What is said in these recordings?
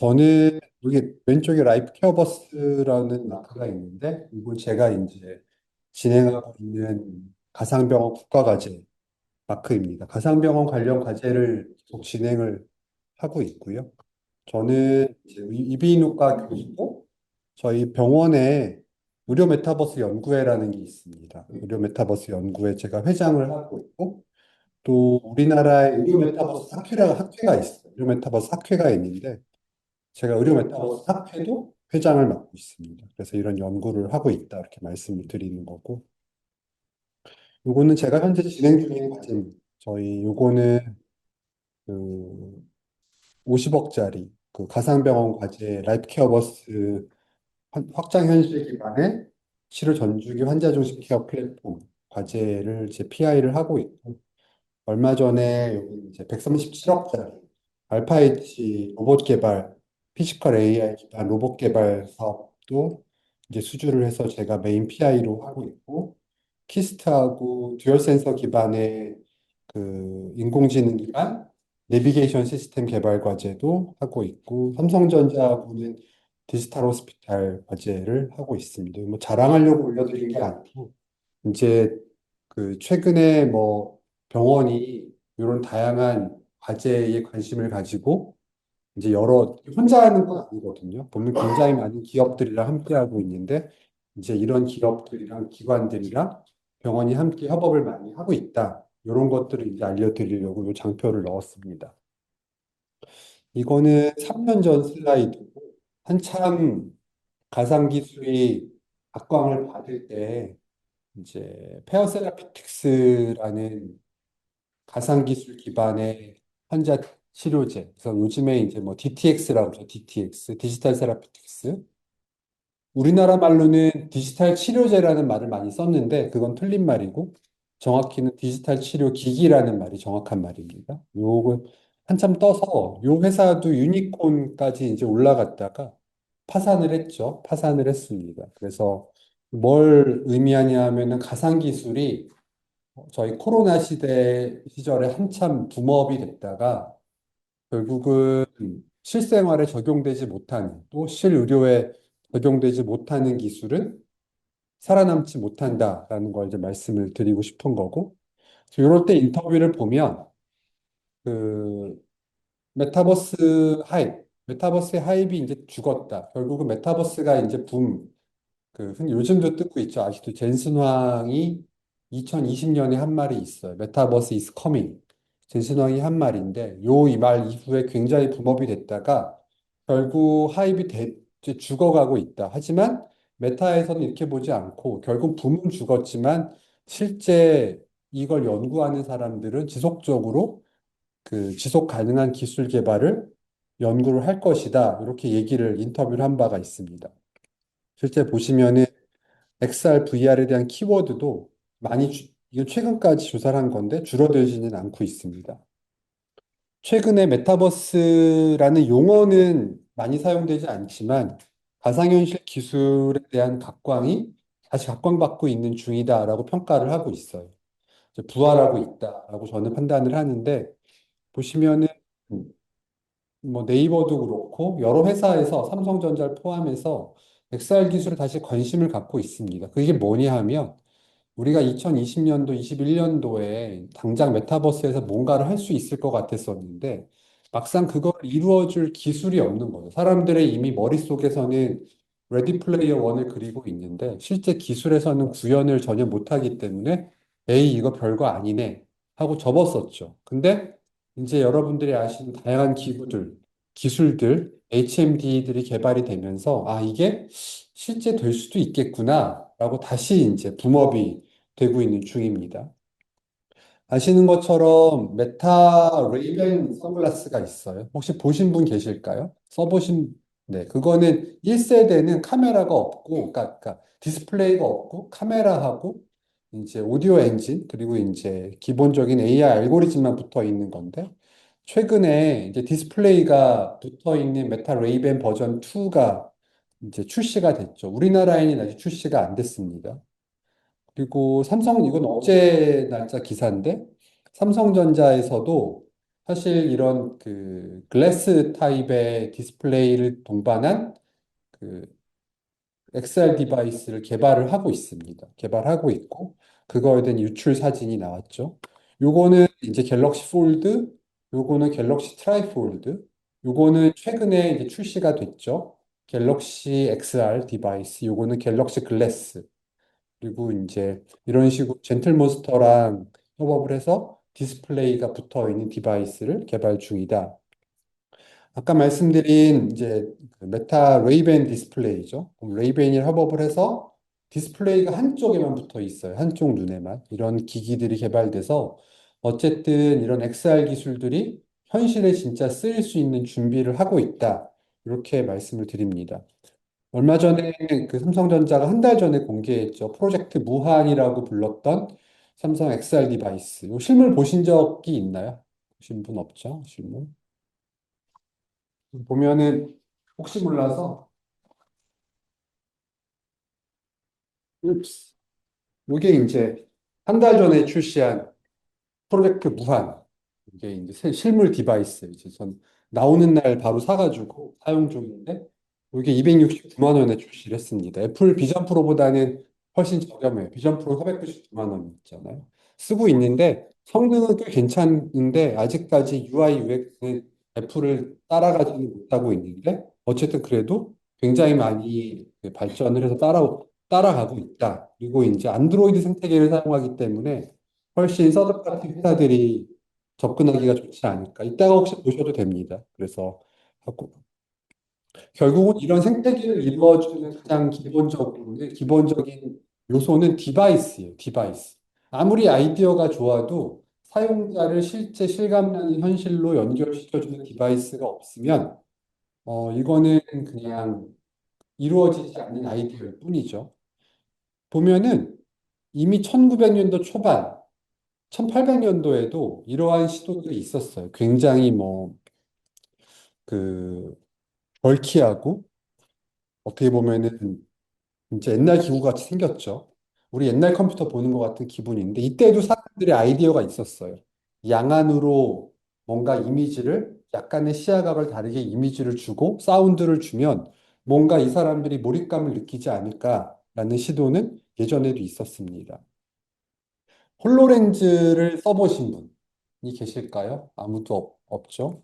저는 여기 왼쪽에 라이프 케어버스라는 마크가 있는데, 이건 제가 이제 진행하고 있는 가상병원 국가과제 마크입니다. 가상병원 관련 과제를 계속 진행을 하고 있고요. 저는 이제 이비인후과 교수고, 저희 병원에 의료 메타버스 연구회라는 게 있습니다. 의료 메타버스 연구회 제가 회장을 하고 있고, 또 우리나라에 의료 메타버스 학회가 있어요. 의료 메타버스 학회가 있는데, 제가 의료 메타버스 학회도 회장을 맡고 있습니다. 그래서 이런 연구를 하고 있다 이렇게 말씀을 드리는 거고, 요거는 제가 현재 진행 중인 과제입니다. 저희 요거는 그 50억짜리 그 가상병원 과제 라이프 케어버스 확장 현실 기반의 치료 전주기 환자 중심 케어 플랫폼 과제를 제 PI를 하고 있고, 얼마 전에 여기 이제 137억짜리 알파이치 로봇 개발, 피지컬 AI 기반 로봇 개발 사업도 이제 수주를 해서 제가 메인 PI로 하고 있고, 키스트하고 듀얼 센서 기반의 그 인공지능 기반 내비게이션 시스템 개발 과제도 하고 있고, 삼성전자하고는 디지털 호스피탈 과제를 하고 있습니다. 뭐 자랑하려고 올려드린 게 아니고, 이제 그 최근에 뭐 병원이 이런 다양한 과제에 관심을 가지고 이제 여러 혼자 하는 건 아니거든요. 보면 굉장히 많은 기업들이랑 함께 하고 있는데 이제 이런 기업들이랑 기관들이랑 병원이 함께 협업을 많이 하고 있다. 이런 것들을 이제 알려드리려고 이 장표를 넣었습니다. 이거는 3년 전 슬라이드고 한참 가상기술이 각광을 받을 때 이제 페어세라피틱스라는 가상기술 기반의 환자 치료제. 그래서 요즘에 이제 뭐 DTX라고 그러죠. DTX, 디지털 세라피틱스. 우리나라 말로는 디지털 치료제라는 말을 많이 썼는데 그건 틀린 말이고 정확히는 디지털 치료 기기라는 말이 정확한 말입니다. 요거 한참 떠서 요 회사도 유니콘까지 이제 올라갔다가 파산을 했죠. 파산을 했습니다. 그래서 뭘 의미하냐 하면은 가상기술이 저희 코로나 시절에 한참 붐업이 됐다가 결국은 실생활에 적용되지 못하는 또 실의료에 적용되지 못하는 기술은 살아남지 못한다라는 걸 이제 말씀을 드리고 싶은 거고, 이럴 때 인터뷰를 보면 그 메타버스의 하입이 이제 죽었다. 결국은 메타버스가 이제 흔히 요즘도 뜨고 있죠. 아직도 젠슨 황이 2020년에 한 말이 있어요. 메타버스 is coming. 젠슨 황이 한 말인데, 요 이 말 이후에 굉장히 붐업이 됐다가 결국 이제 죽어가고 있다. 하지만 메타에서는 이렇게 보지 않고 결국 붐은 죽었지만 실제 이걸 연구하는 사람들은 지속적으로 그 지속 가능한 기술 개발을 연구를 할 것이다. 이렇게 인터뷰를 한 바가 있습니다. 실제 보시면은 XR, VR에 대한 키워드도 이거 최근까지 조사를 한 건데 줄어들지는 않고 있습니다. 최근에 메타버스라는 용어는 많이 사용되지 않지만 가상현실 기술에 대한 다시 각광받고 있는 중이다라고 평가를 하고 있어요. 이제 부활하고 있다라고 저는 판단을 하는데 보시면은 뭐 네이버도 그렇고 여러 회사에서 삼성전자를 포함해서 XR 기술에 다시 관심을 갖고 있습니다. 그게 뭐냐 하면 우리가 2020년도, 21년도에 당장 메타버스에서 뭔가를 할 수 있을 것 같았었는데 막상 그걸 이루어줄 기술이 없는 거예요. 사람들의 이미 머릿속에서는 레디 플레이어 원을 그리고 있는데 실제 기술에서는 구현을 전혀 못하기 때문에 에이, 이거 별거 아니네 하고 접었었죠. 근데 이제 여러분들이 아시는 다양한 기술들, HMD들이 개발이 되면서 아, 이게 실제 될 수도 있겠구나라고 다시 이제 붐업이 되고 있는 중입니다. 아시는 것처럼 메타 레이벤 선글라스가 있어요. 혹시 보신 분 계실까요? 네, 그거는 1세대는 카메라가 없고, 그러니까 디스플레이가 없고, 카메라하고, 이제 오디오 엔진, 그리고 이제 기본적인 AI 알고리즘만 붙어 있는 건데, 최근에 이제 디스플레이가 붙어 있는 메타 레이벤 버전 2가 이제 출시가 됐죠. 우리나라에는 아직 출시가 안 됐습니다. 그리고 이건 어제 날짜 기사인데, 삼성전자에서도 사실 이런 그 글래스 타입의 디스플레이를 동반한 그 XR 디바이스를 개발을 하고 있습니다. 개발하고 있고, 그거에 대한 유출 사진이 나왔죠. 요거는 이제 갤럭시 폴드, 요거는 갤럭시 트라이폴드, 요거는 최근에 이제 출시가 됐죠. 갤럭시 XR 디바이스, 요거는 갤럭시 글래스. 그리고 이제 이런 식으로 젠틀몬스터랑 협업을 해서 디스플레이가 붙어 있는 디바이스를 개발 중이다. 아까 말씀드린 이제 그 메타 레이벤 디스플레이죠. 그럼 레이벤이 협업을 해서 디스플레이가 한쪽에만 붙어 있어요. 한쪽 눈에만. 이런 기기들이 개발돼서 어쨌든 이런 XR 기술들이 현실에 진짜 쓰일 수 있는 준비를 하고 있다. 이렇게 말씀을 드립니다. 얼마 전에 그 삼성전자가 한 달 전에 공개했죠. 프로젝트 무한이라고 불렀던 삼성 XR 디바이스. 이 실물 보신 적이 있나요? 보신 분 없죠? 실물. 보면은 혹시 몰라서 읍스. 이게 이제 한 달 전에 출시한 프로젝트 무한. 이게 이제 실물 디바이스. 이제 전 나오는 날 바로 사가지고 사용 중인데 이게 269만 원에 출시를 했습니다. 애플 비전 프로보다는 훨씬 저렴해요. 비전 프로 499만 원 있잖아요. 쓰고 있는데 성능은 꽤 괜찮은데 아직까지 UI UX는 애플을 따라가지는 못하고 있는데 어쨌든 그래도 굉장히 많이 발전을 해서 따라가고 있다. 그리고 이제 안드로이드 생태계를 사용하기 때문에 훨씬 서드파티 회사들이 접근하기가 좋지 않을까. 이따가 혹시 보셔도 됩니다. 그래서 결국은 이런 생태계를 이루어주는 가장 기본적인 요소는 디바이스예요. 디바이스. 아무리 아이디어가 좋아도 사용자를 실제 실감나는 현실로 연결시켜주는 디바이스가 없으면 이거는 그냥 이루어지지 않는 아이디어일 뿐이죠. 보면은 이미 1900년도 초반, 1800년도에도 이러한 시도들이 있었어요. 굉장히 뭐, 그, 벌키하고, 어떻게 보면은, 진짜 옛날 기구 같이 생겼죠. 우리 옛날 컴퓨터 보는 것 같은 기분인데, 이때도 사람들의 아이디어가 있었어요. 양안으로 뭔가 이미지를, 약간의 시야각을 다르게 이미지를 주고, 사운드를 주면, 뭔가 이 사람들이 몰입감을 느끼지 않을까라는 시도는 예전에도 있었습니다. 홀로렌즈를 써보신 분이 계실까요? 아무도 없죠?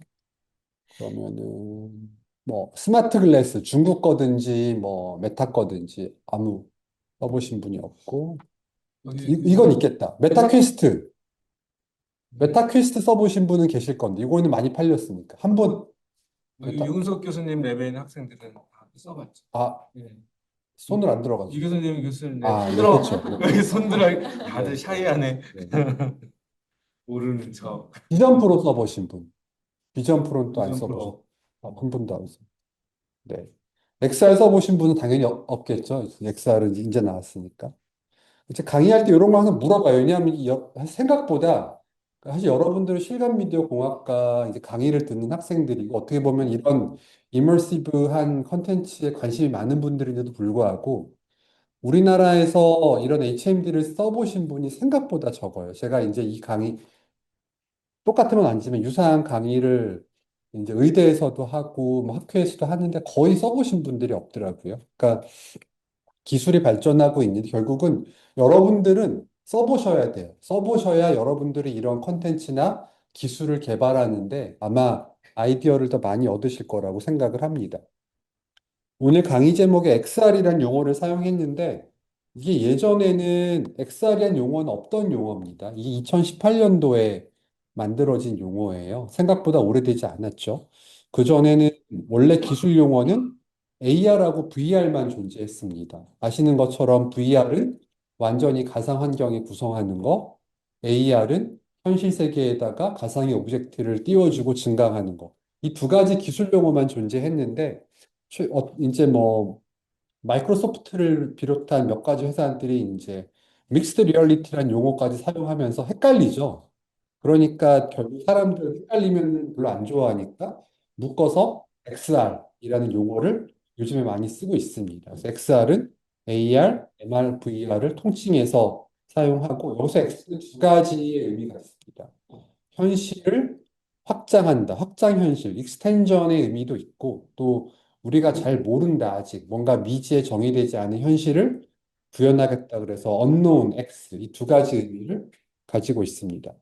그러면은 뭐 스마트 글래스 중국 거든지 뭐 메타 거든지 아무 써보신 분이 없고 이건 있겠다. 메타 퀘스트 써보신 분은 계실 건데 이거는 많이 팔렸으니까 한 번 메타 윤석 교수님 레벨 학생들은 다 써봤죠. 아 예. 손을 안 들어가지고 이 교수님 교수님 네, 아 네 손들어 그렇죠. 여기 손들어 다들 네, 샤이하네. 네. 모르는 척. 비전 프로 써보신 분 비전 프로는 또 안 이전 써보셨 프로. 한 분도 안 써. 네. 엑스알 써보신 분은 당연히 없겠죠. 엑스알은 이제 나왔으니까. 이제 강의할 때 이런 거 항상 물어봐요. 왜냐하면 생각보다 사실 여러분들은 실감 미디어 공학과 이제 강의를 듣는 학생들이고 어떻게 보면 이런 이머시브한 컨텐츠에 관심이 많은 분들인데도 불구하고 우리나라에서 이런 HMD를 써보신 분이 생각보다 적어요. 제가 이제 이 강의 똑같은 건 아니지만 유사한 강의를 이제 의대에서도 하고 뭐 학회에서도 하는데 거의 써보신 분들이 없더라고요. 그러니까 기술이 발전하고 있는데 결국은 여러분들은 써보셔야 돼요. 써보셔야 여러분들이 이런 컨텐츠나 기술을 개발하는데 아마 아이디어를 더 많이 얻으실 거라고 생각을 합니다. 오늘 강의 제목에 XR이라는 용어를 사용했는데 이게 예전에는 XR이라는 용어는 없던 용어입니다. 이게 2018년도에 만들어진 용어예요. 생각보다 오래되지 않았죠. 그전에는 원래 기술 용어는 AR하고 VR만 존재했습니다. 아시는 것처럼 VR은 완전히 가상 환경에 구성하는 거, AR은 현실 세계에다가 가상의 오브젝트를 띄워주고 증강하는 거. 이 두 가지 기술 용어만 존재했는데 이제 뭐 마이크로소프트를 비롯한 몇 가지 회사들이 이제 믹스드 리얼리티라는 용어까지 사용하면서 헷갈리죠. 그러니까 결국 사람들 헷갈리면 별로 안 좋아하니까 묶어서 XR이라는 용어를 요즘에 많이 쓰고 있습니다. 그래서 XR은 AR, MR, VR을 통칭해서 사용하고 여기서 X는 두 가지의 의미가 있습니다. 현실을 확장한다, 확장 현실, 익스텐전의 의미도 있고, 또 우리가 잘 모른다, 아직 뭔가 미지에 정의되지 않은 현실을 구현하겠다 그래서 unknown X 이 두 가지 의미를 가지고 있습니다.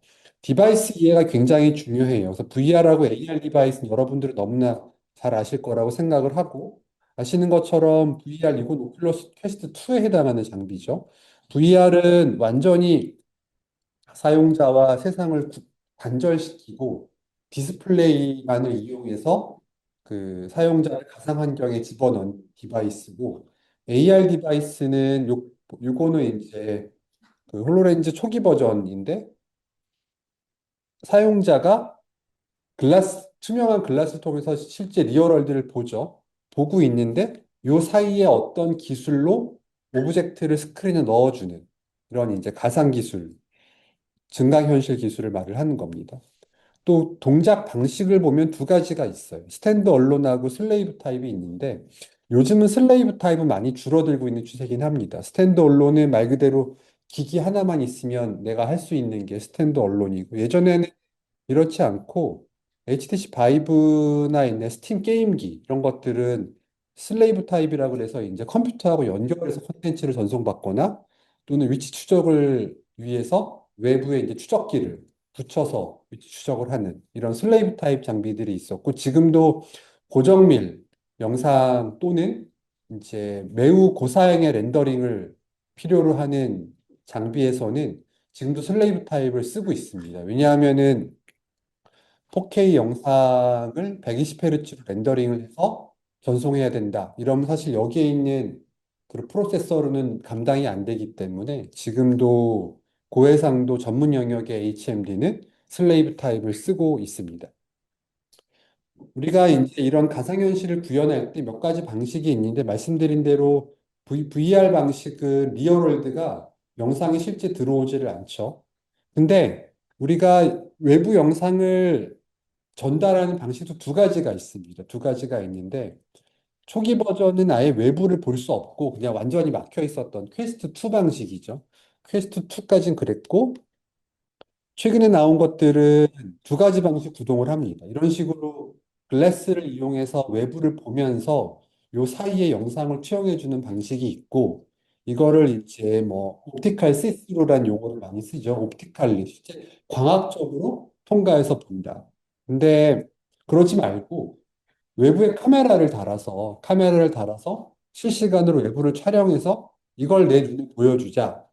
디바이스 이해가 굉장히 중요해요. 그래서 VR하고 AR 디바이스는 여러분들은 너무나 잘 아실 거라고 생각을 하고 아시는 것처럼 VR 이건 오큘러스 퀘스트 2에 해당하는 장비죠. VR은 완전히 사용자와 세상을 단절시키고 디스플레이만을 이용해서 그 사용자를 가상 환경에 집어넣은 디바이스고 AR 디바이스는 요거는 이제 그 홀로렌즈 초기 버전인데 사용자가 투명한 글라스 통해서 실제 리얼월드를 보죠. 보고 있는데 요 사이에 어떤 기술로 오브젝트를 스크린에 넣어주는 이런 이제 가상 기술, 증강현실 기술을 말을 하는 겁니다. 또 동작 방식을 보면 두 가지가 있어요. 스탠드 언론하고 슬레이브 타입이 있는데 요즘은 슬레이브 타입은 많이 줄어들고 있는 추세긴 합니다. 스탠드 언론은 말 그대로 기기 하나만 있으면 내가 할 수 있는 게 스탠드 언론이고 예전에는 이렇지 않고 HTC 바이브나 있는 스팀 게임기 이런 것들은 슬레이브 타입이라고 해서 이제 컴퓨터하고 연결해서 콘텐츠를 전송받거나 또는 위치 추적을 위해서 외부에 이제 추적기를 붙여서 위치 추적을 하는 이런 슬레이브 타입 장비들이 있었고 지금도 고정밀 영상 또는 이제 매우 고사양의 렌더링을 필요로 하는 장비에서는 지금도 슬레이브 타입을 쓰고 있습니다. 왜냐하면은 4K 영상을 120Hz로 렌더링을 해서 전송해야 된다. 이러면 사실 여기에 있는 그 프로세서로는 감당이 안 되기 때문에 지금도 고해상도 전문 영역의 HMD는 슬레이브 타입을 쓰고 있습니다. 우리가 이제 이런 가상현실을 구현할 때 몇 가지 방식이 있는데 말씀드린 대로 VR 방식은 리얼월드가 영상이 실제 들어오지를 않죠. 근데 우리가 외부 영상을 전달하는 방식도 두 가지가 있습니다. 두 가지가 있는데 초기 버전은 아예 외부를 볼 수 없고 그냥 완전히 막혀 있었던 퀘스트 2 방식이죠. 퀘스트 2까지는 그랬고 최근에 나온 것들은 두 가지 방식 구동을 합니다. 이런 식으로 글래스를 이용해서 외부를 보면서 요 사이에 영상을 투영해 주는 방식이 있고 이거를 이제 뭐 옵티칼 시스루라는 용어를 많이 쓰죠. 옵티칼리 실제 광학적으로 통과해서 본다. 근데 그러지 말고 외부에 카메라를 달아서 실시간으로 외부를 촬영해서 이걸 내 눈에 보여주자.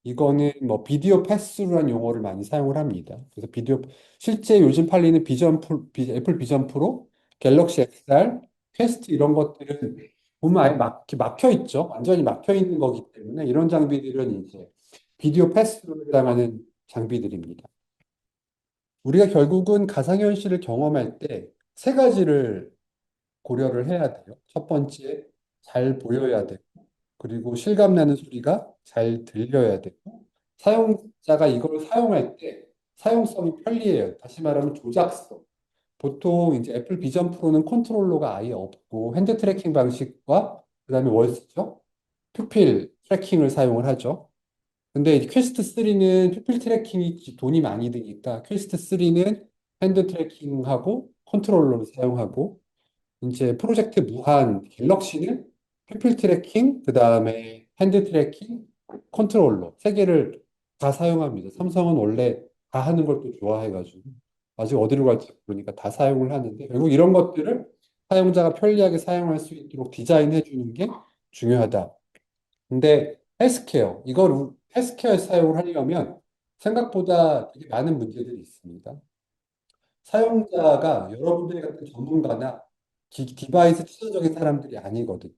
이거는 뭐 비디오 패스라는 용어를 많이 사용을 합니다. 그래서 실제 요즘 팔리는 애플 비전 프로, 갤럭시 XR, 퀘스트 이런 것들은 보면 아예 막혀 있죠. 완전히 막혀 있는 거기 때문에 이런 장비들은 이제 비디오 패스로 해당하는 장비들입니다. 우리가 결국은 가상현실을 경험할 때 세 가지를 고려를 해야 돼요. 첫 번째, 잘 보여야 되고, 그리고 실감나는 소리가 잘 들려야 되고, 사용자가 이걸 사용할 때 사용성이 편리해요. 다시 말하면 조작성. 보통 이제 애플 비전 프로는 컨트롤러가 아예 없고 핸드 트래킹 방식과 그다음에 뭘 쓰죠? 퓨필 트래킹을 사용을 하죠. 근데 이 퀘스트 3는 퓨필 트래킹이 돈이 많이 드니까 퀘스트 3는 핸드 트래킹하고 컨트롤러를 사용하고 이제 프로젝트 무한 갤럭시는 퓨필 트래킹, 그 다음에 핸드 트래킹, 컨트롤러 세 개를 다 사용합니다. 삼성은 원래 다 하는 걸 또 좋아해가지고 아직 어디로 갈지 모르니까 다 사용을 하는데 결국 이런 것들을 사용자가 편리하게 사용할 수 있도록 디자인해 주는 게 중요하다. 근데 헬스케어에 사용을 하려면 생각보다 되게 많은 문제들이 있습니다. 사용자가 여러분들이 같은 전문가나 디바이스 투자적인 사람들이 아니거든.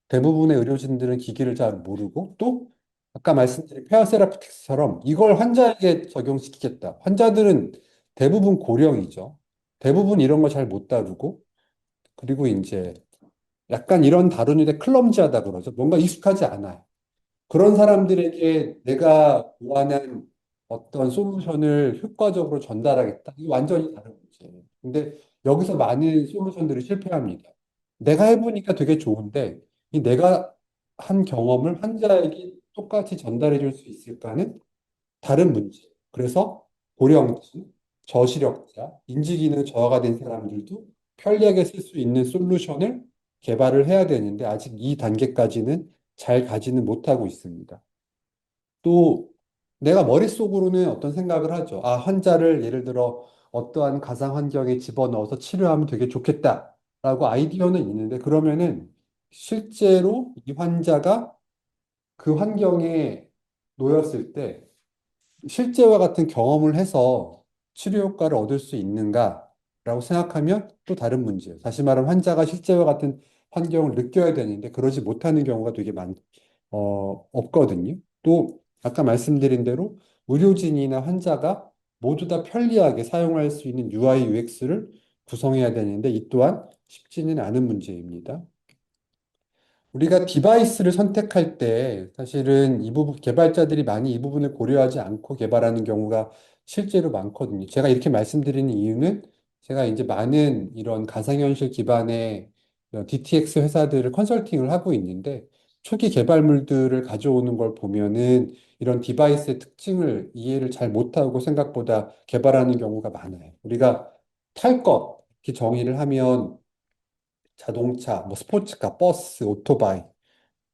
대부분의 의료진들은 기기를 잘 모르고 또 아까 말씀드린 페어세라피틱스처럼 이걸 환자에게 적용시키겠다. 환자들은 대부분 고령이죠. 대부분 이런 거 잘 못 다루고 그리고 이제 약간 이런 다루는데 클럼지하다 그러죠. 뭔가 익숙하지 않아요. 그런 사람들에게 내가 고안한 어떤 솔루션을 효과적으로 전달하겠다. 이거 완전히 다른 문제예요. 근데 여기서 많은 솔루션들이 실패합니다. 내가 해보니까 되게 좋은데, 이 내가 한 경험을 환자에게 똑같이 전달해 줄 수 있을까는 다른 문제. 그래서 고령층, 저시력자, 인지기능 저하가 된 사람들도 편리하게 쓸 수 있는 솔루션을 개발을 해야 되는데 아직 이 단계까지는 잘 가지는 못하고 있습니다. 또 내가 머릿속으로는 어떤 생각을 하죠. 아, 환자를 예를 들어 어떠한 가상 환경에 집어넣어서 치료하면 되게 좋겠다라고 아이디어는 있는데 그러면은 실제로 이 환자가 그 환경에 놓였을 때 실제와 같은 경험을 해서 치료 효과를 얻을 수 있는가라고 생각하면 또 다른 문제예요. 다시 말하면 환자가 실제와 같은 환경을 느껴야 되는데 그러지 못하는 경우가 되게 없거든요. 또 아까 말씀드린 대로 의료진이나 환자가 모두 다 편리하게 사용할 수 있는 UI, UX를 구성해야 되는데 이 또한 쉽지는 않은 문제입니다. 우리가 디바이스를 선택할 때 사실은 이 부분 개발자들이 많이 이 부분을 고려하지 않고 개발하는 경우가 실제로 많거든요. 제가 이렇게 말씀드리는 이유는 제가 이제 많은 이런 가상현실 기반의 DTX 회사들을 컨설팅을 하고 있는데 초기 개발물들을 가져오는 걸 보면은 이런 디바이스의 특징을 이해를 잘 못하고 생각보다 개발하는 경우가 많아요. 우리가 탈 것, 이렇게 정의를 하면 자동차, 뭐 스포츠카, 버스, 오토바이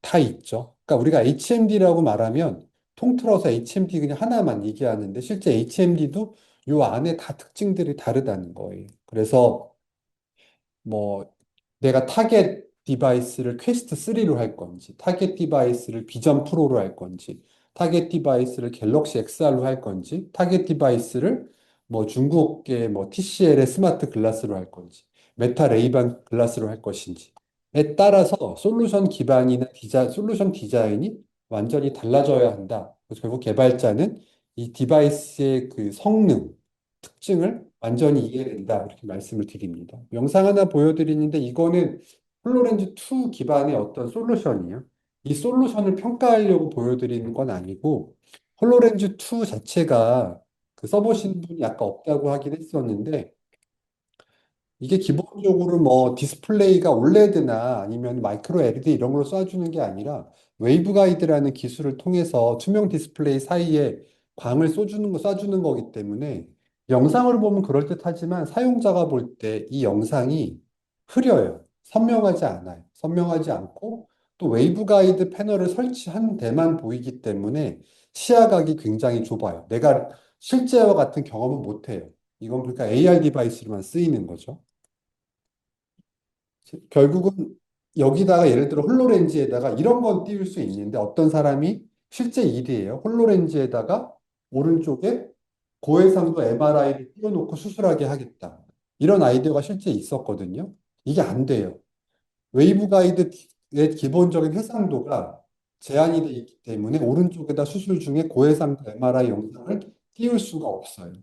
다 있죠. 그러니까 우리가 HMD라고 말하면 통틀어서 HMD 그냥 하나만 얘기하는데 실제 HMD도 요 안에 다 특징들이 다르다는 거예요. 그래서 뭐 내가 타겟 디바이스를 퀘스트 3로 할 건지, 타겟 디바이스를 비전 프로로 할 건지, 타겟 디바이스를 갤럭시 XR로 할 건지, 타겟 디바이스를 뭐 중국의 뭐 TCL의 스마트 글라스로 할 건지, 메타 레이반 글라스로 할 것인지에 따라서 솔루션 기반이나 솔루션 디자인이 완전히 달라져야 한다. 그래서 결국 개발자는 이 디바이스의 그 성능, 특징을 완전히 이해된다. 이렇게 말씀을 드립니다. 영상 하나 보여드리는데 이거는 홀로렌즈 2 기반의 어떤 솔루션이에요. 이 솔루션을 평가하려고 보여드리는 건 아니고 홀로렌즈 2 자체가 그 써보신 분이 아까 없다고 하긴 했었는데 이게 기본적으로 뭐 디스플레이가 올레드나 아니면 마이크로 LED 이런 걸로 쏴주는 게 아니라 웨이브 가이드라는 기술을 통해서 투명 디스플레이 사이에 광을 쏴주는 거기 때문에 영상을 보면 그럴듯하지만 사용자가 볼 때 이 영상이 흐려요. 선명하지 않아요. 선명하지 않고 또 웨이브 가이드 패널을 설치한 데만 보이기 때문에 시야각이 굉장히 좁아요. 내가 실제와 같은 경험은 못 해요. 이건 그러니까 AR 디바이스로만 쓰이는 거죠. 결국은 여기다가 예를 들어 홀로렌즈에다가 이런 건 띄울 수 있는데 어떤 사람이 실제 일이에요. 홀로렌즈에다가 오른쪽에 고해상도 MRI를 띄워놓고 수술하게 하겠다. 이런 아이디어가 실제 있었거든요. 이게 안 돼요. 웨이브 가이드의 기본적인 해상도가 제한이 돼 있기 때문에 오른쪽에다 수술 중에 고해상도 MRI 영상을 띄울 수가 없어요.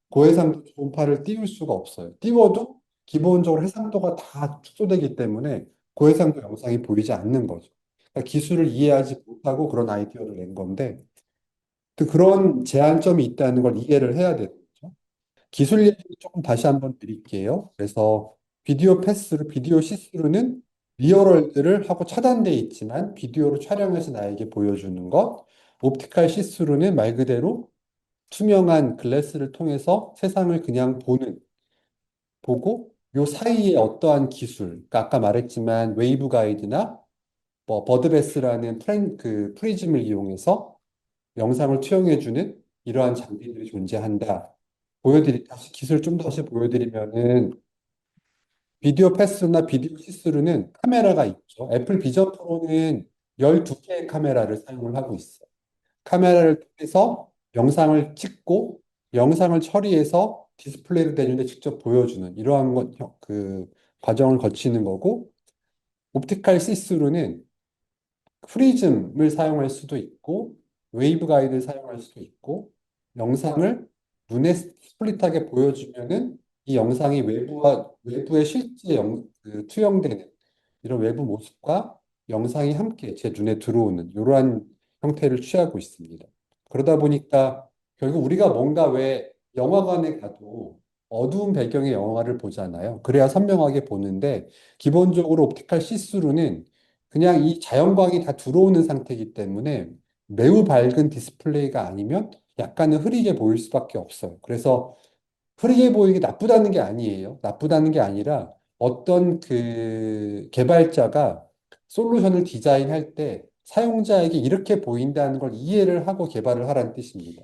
고해상도 초음파를 띄울 수가 없어요. 띄워도 기본적으로 해상도가 다 축소되기 때문에 고해상도 영상이 보이지 않는 거죠. 그러니까 기술을 이해하지 못하고 그런 아이디어를 낸 건데 또 그런 제한점이 있다는 걸 이해를 해야 되죠. 기술 얘기 조금 다시 한번 드릴게요. 그래서 비디오 시스루는 리얼월드를 하고 차단되어 있지만 비디오로 촬영해서 나에게 보여주는 것. 옵티컬 시스루는 말 그대로 투명한 글래스를 통해서 세상을 그냥 보고 요 사이에 어떠한 기술, 그러니까 아까 말했지만 웨이브 가이드나 뭐 버드베스라는 그 프리즘을 이용해서 영상을 투영해주는 이러한 장비들이 존재한다. 다시 기술 좀 다시 보여드리면은 비디오 패스나 비디오 시스루는 카메라가 있죠. 애플 비전 프로는 12개의 카메라를 사용을 하고 있어요. 카메라를 통해서 영상을 찍고 영상을 처리해서 디스플레이를 대는데 직접 보여주는 이러한 그 과정을 거치는 거고 옵티컬 시스루는 프리즘을 사용할 수도 있고 웨이브 가이드를 사용할 수도 있고 영상을 눈에 스플릿하게 보여주면은 이 영상이 외부의 실제 투영되는 이런 외부 모습과 영상이 함께 제 눈에 들어오는 이러한 형태를 취하고 있습니다. 그러다 보니까 결국 우리가 뭔가 왜 영화관에 가도 어두운 배경의 영화를 보잖아요. 그래야 선명하게 보는데 기본적으로 옵티컬 시스루는 그냥 이 자연광이 다 들어오는 상태이기 때문에 매우 밝은 디스플레이가 아니면 약간은 흐리게 보일 수밖에 없어요. 그래서 흐리게 보이는 게 나쁘다는 게 아니에요. 나쁘다는 게 아니라 어떤 그 개발자가 솔루션을 디자인할 때 사용자에게 이렇게 보인다는 걸 이해를 하고 개발을 하라는 뜻입니다.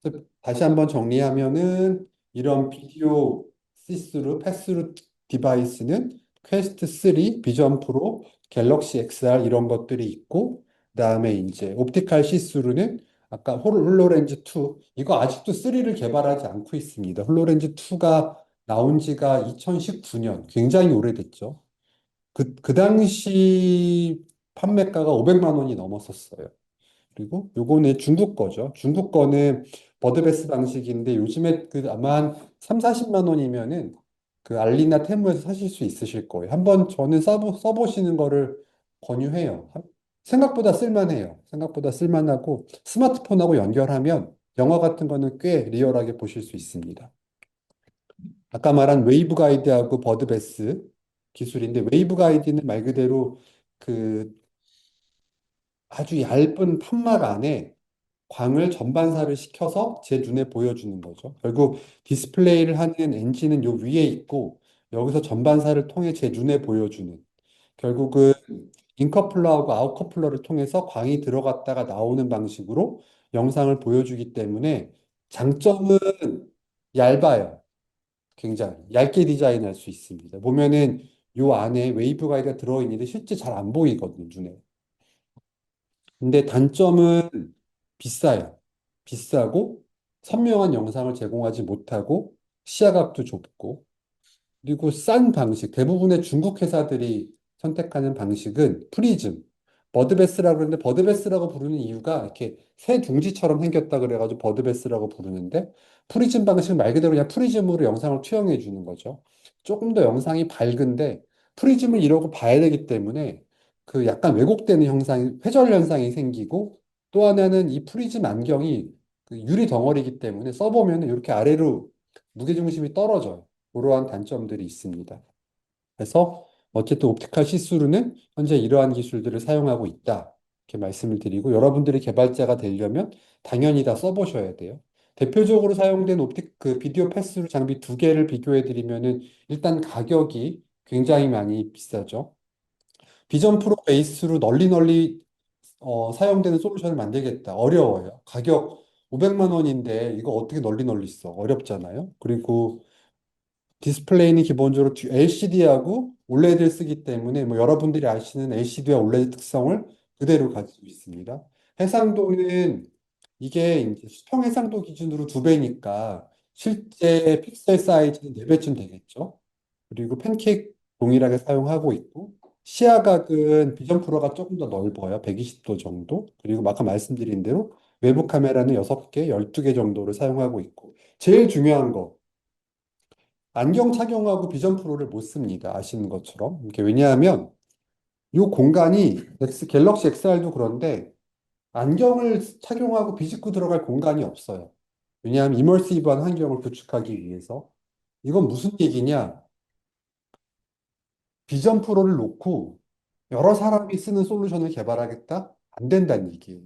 그래서 다시 한번 정리하면은 이런 비디오 시스루 패스루 디바이스는 퀘스트 3, 비전 프로, 갤럭시 XR 이런 것들이 있고 그다음에 이제 옵티컬 시스루는 아까 홀로렌즈 2 이거 아직도 3를 개발하지 않고 있습니다. 홀로렌즈 2가 나온 지가 2019년 굉장히 오래됐죠. 그 당시 판매가가 500만 원이 넘었었어요. 그리고 요거는 중국 거죠. 중국 거는 버드베스 방식인데 요즘에 그 아마 한 3, 40만 원이면은 그 알리나 테무에서 사실 수 있으실 거예요. 한번 저는 써보시는 거를 권유해요. 생각보다 쓸만해요. 생각보다 쓸만하고 스마트폰하고 연결하면 영화 같은 거는 꽤 리얼하게 보실 수 있습니다. 아까 말한 웨이브 가이드하고 버드베스 기술인데 웨이브 가이드는 말 그대로 그 아주 얇은 판막 안에 광을 전반사를 시켜서 제 눈에 보여주는 거죠. 결국 디스플레이를 하는 엔진은 요 위에 있고 여기서 전반사를 통해 제 눈에 보여주는 결국은 인커플러하고 아웃커플러를 통해서 광이 들어갔다가 나오는 방식으로 영상을 보여주기 때문에 장점은 얇아요. 굉장히 얇게 디자인할 수 있습니다. 보면은 요 안에 웨이브 가이드가 들어있는데 실제 잘 안 보이거든요, 눈에. 근데 단점은 비싸요. 비싸고 선명한 영상을 제공하지 못하고 시야각도 좁고 그리고 싼 방식, 대부분의 중국 회사들이 선택하는 방식은 프리즘. 버드베스라고 그러는데 버드베스라고 부르는 이유가 이렇게 새 둥지처럼 생겼다 그래가지고 버드베스라고 부르는데 프리즘 방식은 말 그대로 그냥 프리즘으로 영상을 투영해 주는 거죠. 조금 더 영상이 밝은데 프리즘을 이러고 봐야 되기 때문에 그 약간 왜곡되는 형상이, 회절 현상이 생기고 또 하나는 이 프리즘 안경이 그 유리 덩어리이기 때문에 써보면 이렇게 아래로 무게중심이 떨어져요. 그러한 단점들이 있습니다. 그래서 어쨌든 옵티컬 시스루는 현재 이러한 기술들을 사용하고 있다. 이렇게 말씀을 드리고 여러분들이 개발자가 되려면 당연히 다 써보셔야 돼요. 대표적으로 사용된 그 비디오 패스루 장비 두 개를 비교해 드리면은 일단 가격이 굉장히 많이 비싸죠. 비전 프로 베이스로 널리 사용되는 솔루션을 만들겠다. 어려워요. 가격 500만 원인데 이거 어떻게 널리 써? 어렵잖아요. 그리고 디스플레이는 기본적으로 LCD하고 OLED를 쓰기 때문에 뭐 여러분들이 아시는 LCD와 OLED 특성을 그대로 가지고 있습니다. 해상도는 이게 이제 수평 해상도 기준으로 2배니까 실제 픽셀 사이즈는 4배쯤 되겠죠. 그리고 팬케이크 동일하게 사용하고 있고 시야각은 비전 프로가 조금 더 넓어요. 120도 정도. 그리고 아까 말씀드린 대로 외부 카메라는 6개, 12개 정도를 사용하고 있고 제일 중요한 거 안경 착용하고 비전 프로를 못 씁니다. 아시는 것처럼. 이게 왜냐하면 이 공간이 갤럭시 XR도 그런데 안경을 착용하고 비집고 들어갈 공간이 없어요. 왜냐하면 이머시브한 환경을 구축하기 위해서. 이건 무슨 얘기냐? 비전 프로를 놓고 여러 사람이 쓰는 솔루션을 개발하겠다? 안 된다는 얘기예요.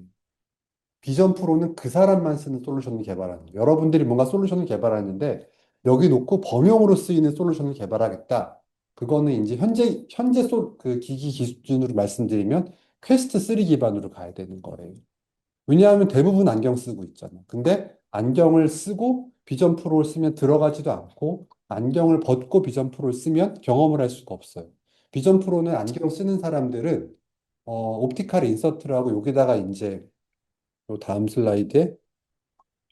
비전 프로는 그 사람만 쓰는 솔루션을 개발하는 거예요. 여러분들이 뭔가 솔루션을 개발하는데 여기 놓고 범용으로 쓰이는 솔루션을 개발하겠다. 그거는 이제 현재 그 기기 기준으로 말씀드리면 퀘스트 3 기반으로 가야 되는 거예요. 왜냐하면 대부분 안경 쓰고 있잖아. 근데 안경을 쓰고 비전 프로를 쓰면 들어가지도 않고 안경을 벗고 비전 프로를 쓰면 경험을 할 수가 없어요. 비전 프로는 안경 쓰는 사람들은 옵티컬 인서트라고 여기다가 이제 요 다음 슬라이드에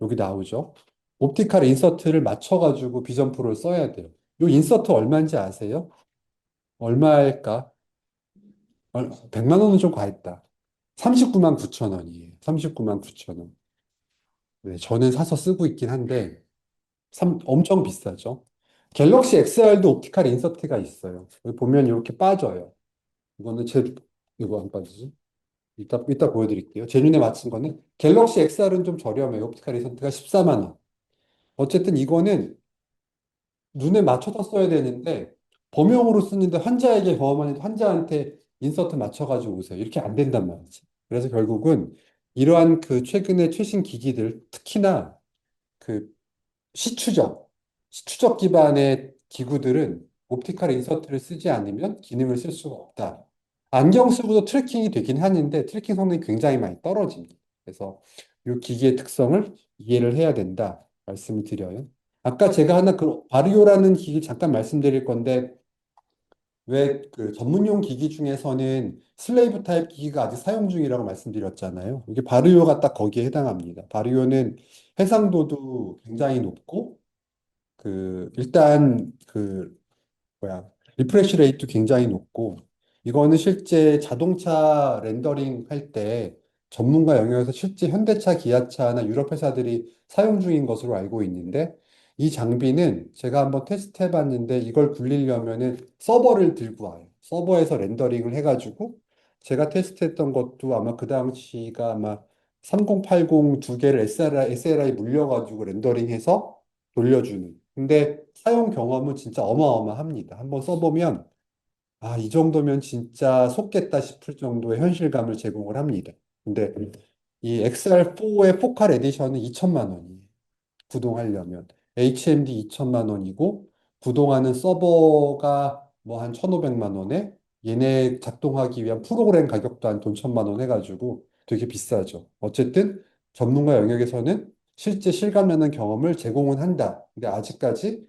여기 나오죠. 옵티컬 인서트를 맞춰가지고 비전 프로를 써야 돼요. 요 인서트 얼마인지 아세요? 얼마일까? 100만 원은 좀 과했다. 39만 9천 원이에요. 39만 9천 원. 네, 저는 사서 쓰고 있긴 한데 엄청 비싸죠. 갤럭시 XR도 옵티컬 인서트가 있어요. 여기 보면 이렇게 빠져요. 이거는 이거 안 빠지지? 이따 보여드릴게요. 제 눈에 맞춘 거는 갤럭시 XR은 좀 저렴해요. 옵티컬 인서트가 14만 원. 어쨌든 이거는 눈에 맞춰서 써야 되는데 범용으로 쓰는데 환자에게 경험하는 환자한테 인서트 맞춰가지고 오세요. 이렇게 안 된단 말이지. 그래서 결국은 이러한 그 최근의 최신 기기들 특히나 그 시추적, 시추적 기반의 기구들은 옵티컬 인서트를 쓰지 않으면 기능을 쓸 수가 없다. 안경 쓰고도 트래킹이 되긴 하는데 트래킹 성능이 굉장히 많이 떨어집니다. 그래서 이 기기의 특성을 이해를 해야 된다 말씀을 드려요. 아까 제가 하나 그 바리오라는 기기 잠깐 말씀드릴 건데 왜 그 전문용 기기 중에서는 슬레이브 타입 기기가 아직 사용 중이라고 말씀드렸잖아요. 이게 바리오가 딱 거기에 해당합니다. 바리오는 해상도도 굉장히 높고 일단 뭐야 리프레시 레이트 굉장히 높고 이거는 실제 자동차 렌더링 할 때 전문가 영역에서 실제 현대차, 기아차나 유럽 회사들이 사용 중인 것으로 알고 있는데 이 장비는 제가 한번 테스트 해봤는데 이걸 굴리려면은 서버를 들고 와요. 서버에서 렌더링을 해가지고 제가 테스트했던 것도 아마 그 당시가 아마 3080 두 개를 SLI 물려가지고 렌더링해서 돌려주는. 근데 사용 경험은 진짜 어마어마합니다. 한번 써보면, 아, 이 정도면 진짜 속겠다 싶을 정도의 현실감을 제공을 합니다. 근데 이 XR4의 포칼 에디션은 2천만 원이에요. 구동하려면. HMD 2천만 원이고, 구동하는 서버가 뭐 한 1,500만 원에 얘네 작동하기 위한 프로그램 가격도 한 돈 1,000만 원 해가지고 되게 비싸죠. 어쨌든 전문가 영역에서는 실제 실감나는 경험을 제공은 한다. 근데 아직까지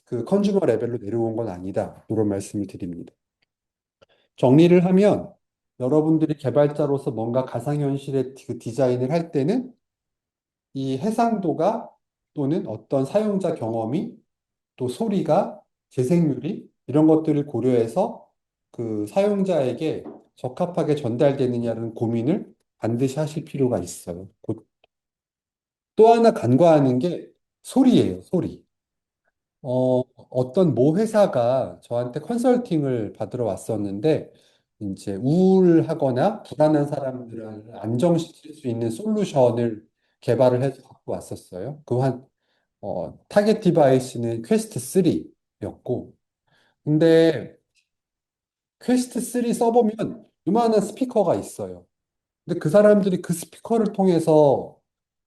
그 컨주머 레벨로 내려온 건 아니다. 이런 말씀을 드립니다. 정리를 하면 여러분들이 개발자로서 뭔가 가상현실의 그 디자인을 할 때는 이 해상도가 또는 어떤 사용자 경험이 또 소리가 재생률이 이런 것들을 고려해서 그 사용자에게 적합하게 전달되느냐는 고민을 반드시 하실 필요가 있어요. 또 하나 간과하는 게 소리예요, 소리. 어떤 모 회사가 저한테 컨설팅을 받으러 왔었는데, 이제 우울하거나 불안한 사람들을 안정시킬 수 있는 솔루션을 개발을 해서 갖고 왔었어요. 타겟 디바이스는 퀘스트 3였고, 근데 퀘스트 3 써보면 요만한 스피커가 있어요. 근데 그 사람들이 그 스피커를 통해서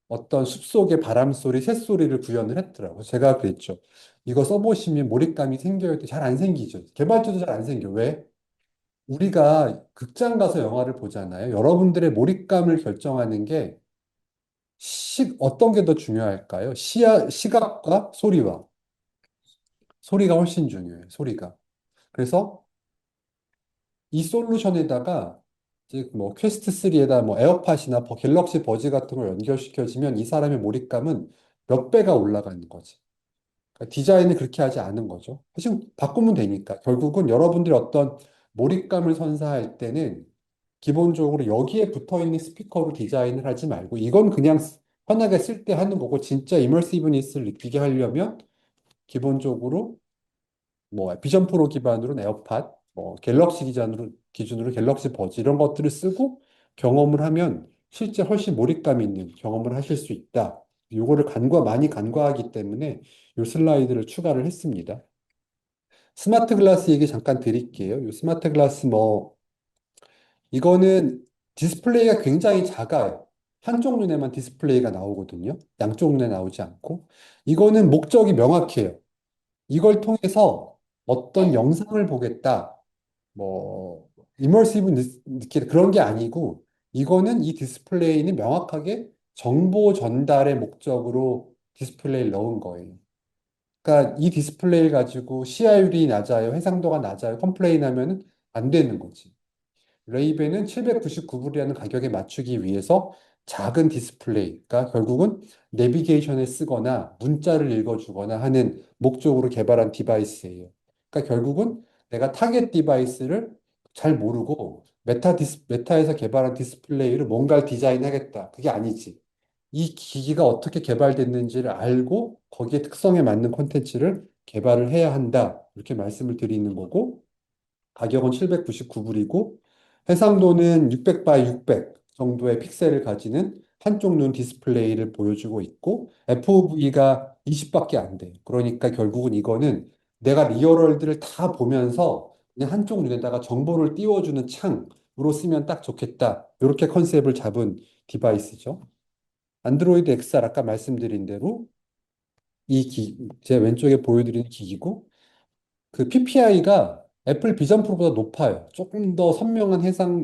어떤 숲속의 바람 소리, 새소리를 구현을 했더라고요. 제가 그랬죠. 이거 써보시면 몰입감이 생겨요. 잘 안 생기죠. 개발자도 잘 안 생겨. 왜? 우리가 극장 가서 영화를 보잖아요. 여러분들의 몰입감을 결정하는 게 어떤 게 더 중요할까요? 시각과 소리와. 소리가 훨씬 중요해요. 소리가. 그래서 이 솔루션에다가 이제 뭐 퀘스트 3에다 뭐 에어팟이나 갤럭시 버즈 같은 걸 연결시켜주면 이 사람의 몰입감은 몇 배가 올라가는 거지. 그러니까 디자인을 그렇게 하지 않은 거죠. 사실 바꾸면 되니까. 결국은 여러분들이 어떤 몰입감을 선사할 때는 기본적으로 여기에 붙어 있는 스피커로 디자인을 하지 말고 이건 그냥 편하게 쓸 때 하는 거고 진짜 이머시브니스를 느끼게 하려면 기본적으로 뭐 비전 프로 기반으로는 에어팟, 뭐 갤럭시 기준으로 갤럭시 버즈 이런 것들을 쓰고 경험을 하면 실제 훨씬 몰입감 있는 경험을 하실 수 있다. 요거를 많이 간과하기 때문에 요 슬라이드를 추가를 했습니다. 스마트 글라스 얘기 잠깐 드릴게요. 요 스마트 글라스 이거는 디스플레이가 굉장히 작아요. 한쪽 눈에만 디스플레이가 나오거든요. 양쪽 눈에 나오지 않고. 이거는 목적이 명확해요. 이걸 통해서 어떤 영상을 보겠다. 뭐 이머시브 느끼다 그런 게 아니고 이거는 이 디스플레이는 명확하게 정보 전달의 목적으로 디스플레이를 넣은 거예요. 그러니까 이 디스플레이를 가지고 CI율이 낮아요, 해상도가 낮아요, 컴플레인 하면은 안 되는 거지. 레이벤은 799불이라는 가격에 맞추기 위해서 작은 디스플레이, 그러니까 결국은 내비게이션에 쓰거나 문자를 읽어주거나 하는 목적으로 개발한 디바이스예요. 그러니까 결국은 내가 타겟 디바이스를 잘 모르고 메타에서 개발한 디스플레이를 뭔가를 디자인하겠다. 그게 아니지. 이 기기가 어떻게 개발됐는지를 알고 거기에 특성에 맞는 콘텐츠를 개발을 해야 한다. 이렇게 말씀을 드리는 거고, 가격은 799불이고 해상도는 600 by 600 정도의 픽셀을 가지는 한쪽 눈 디스플레이를 보여주고 있고 FOV가 20밖에 안 돼요. 그러니까 결국은 이거는 내가 리얼월드를 다 보면서 그냥 한쪽 눈에다가 정보를 띄워주는 창으로 쓰면 딱 좋겠다. 이렇게 컨셉을 잡은 디바이스죠. 안드로이드 XR 아까 말씀드린 대로 제 왼쪽에 보여드리는 기기고, 그 PPI가 애플 비전 프로보다 높아요. 조금 더 선명한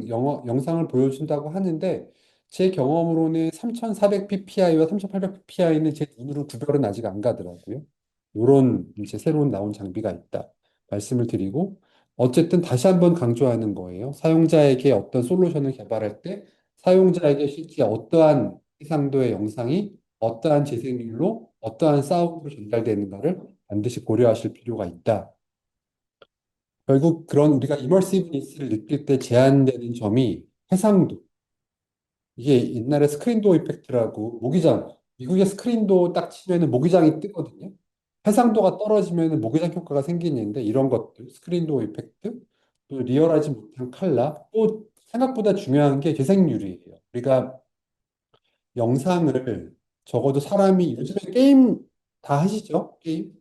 영상을 보여준다고 하는데, 제 경험으로는 3400 PPI와 3800 PPI는 제 눈으로 구별은 아직 안 가더라고요. 이런 이제 새로운 나온 장비가 있다 말씀을 드리고, 어쨌든 다시 한번 강조하는 거예요. 사용자에게 어떤 솔루션을 개발할 때, 사용자에게 실제 어떠한 해상도의 영상이 어떠한 재생률로, 어떠한 사운드로 전달되는가를 반드시 고려하실 필요가 있다. 결국 그런 우리가 이머시브니스를 느낄 때 제한되는 점이 해상도. 이게 옛날에 스크린도어 이펙트라고 미국의 스크린도어 딱 치면은 모기장이 뜨거든요. 해상도가 떨어지면은 모기장 효과가 생기는데 이런 것들, 스크린도어 이펙트, 또 리얼하지 못한 칼라, 또 생각보다 중요한 게 재생률이에요. 우리가 영상을 적어도 사람이 요즘에 게임 다 하시죠? 게임?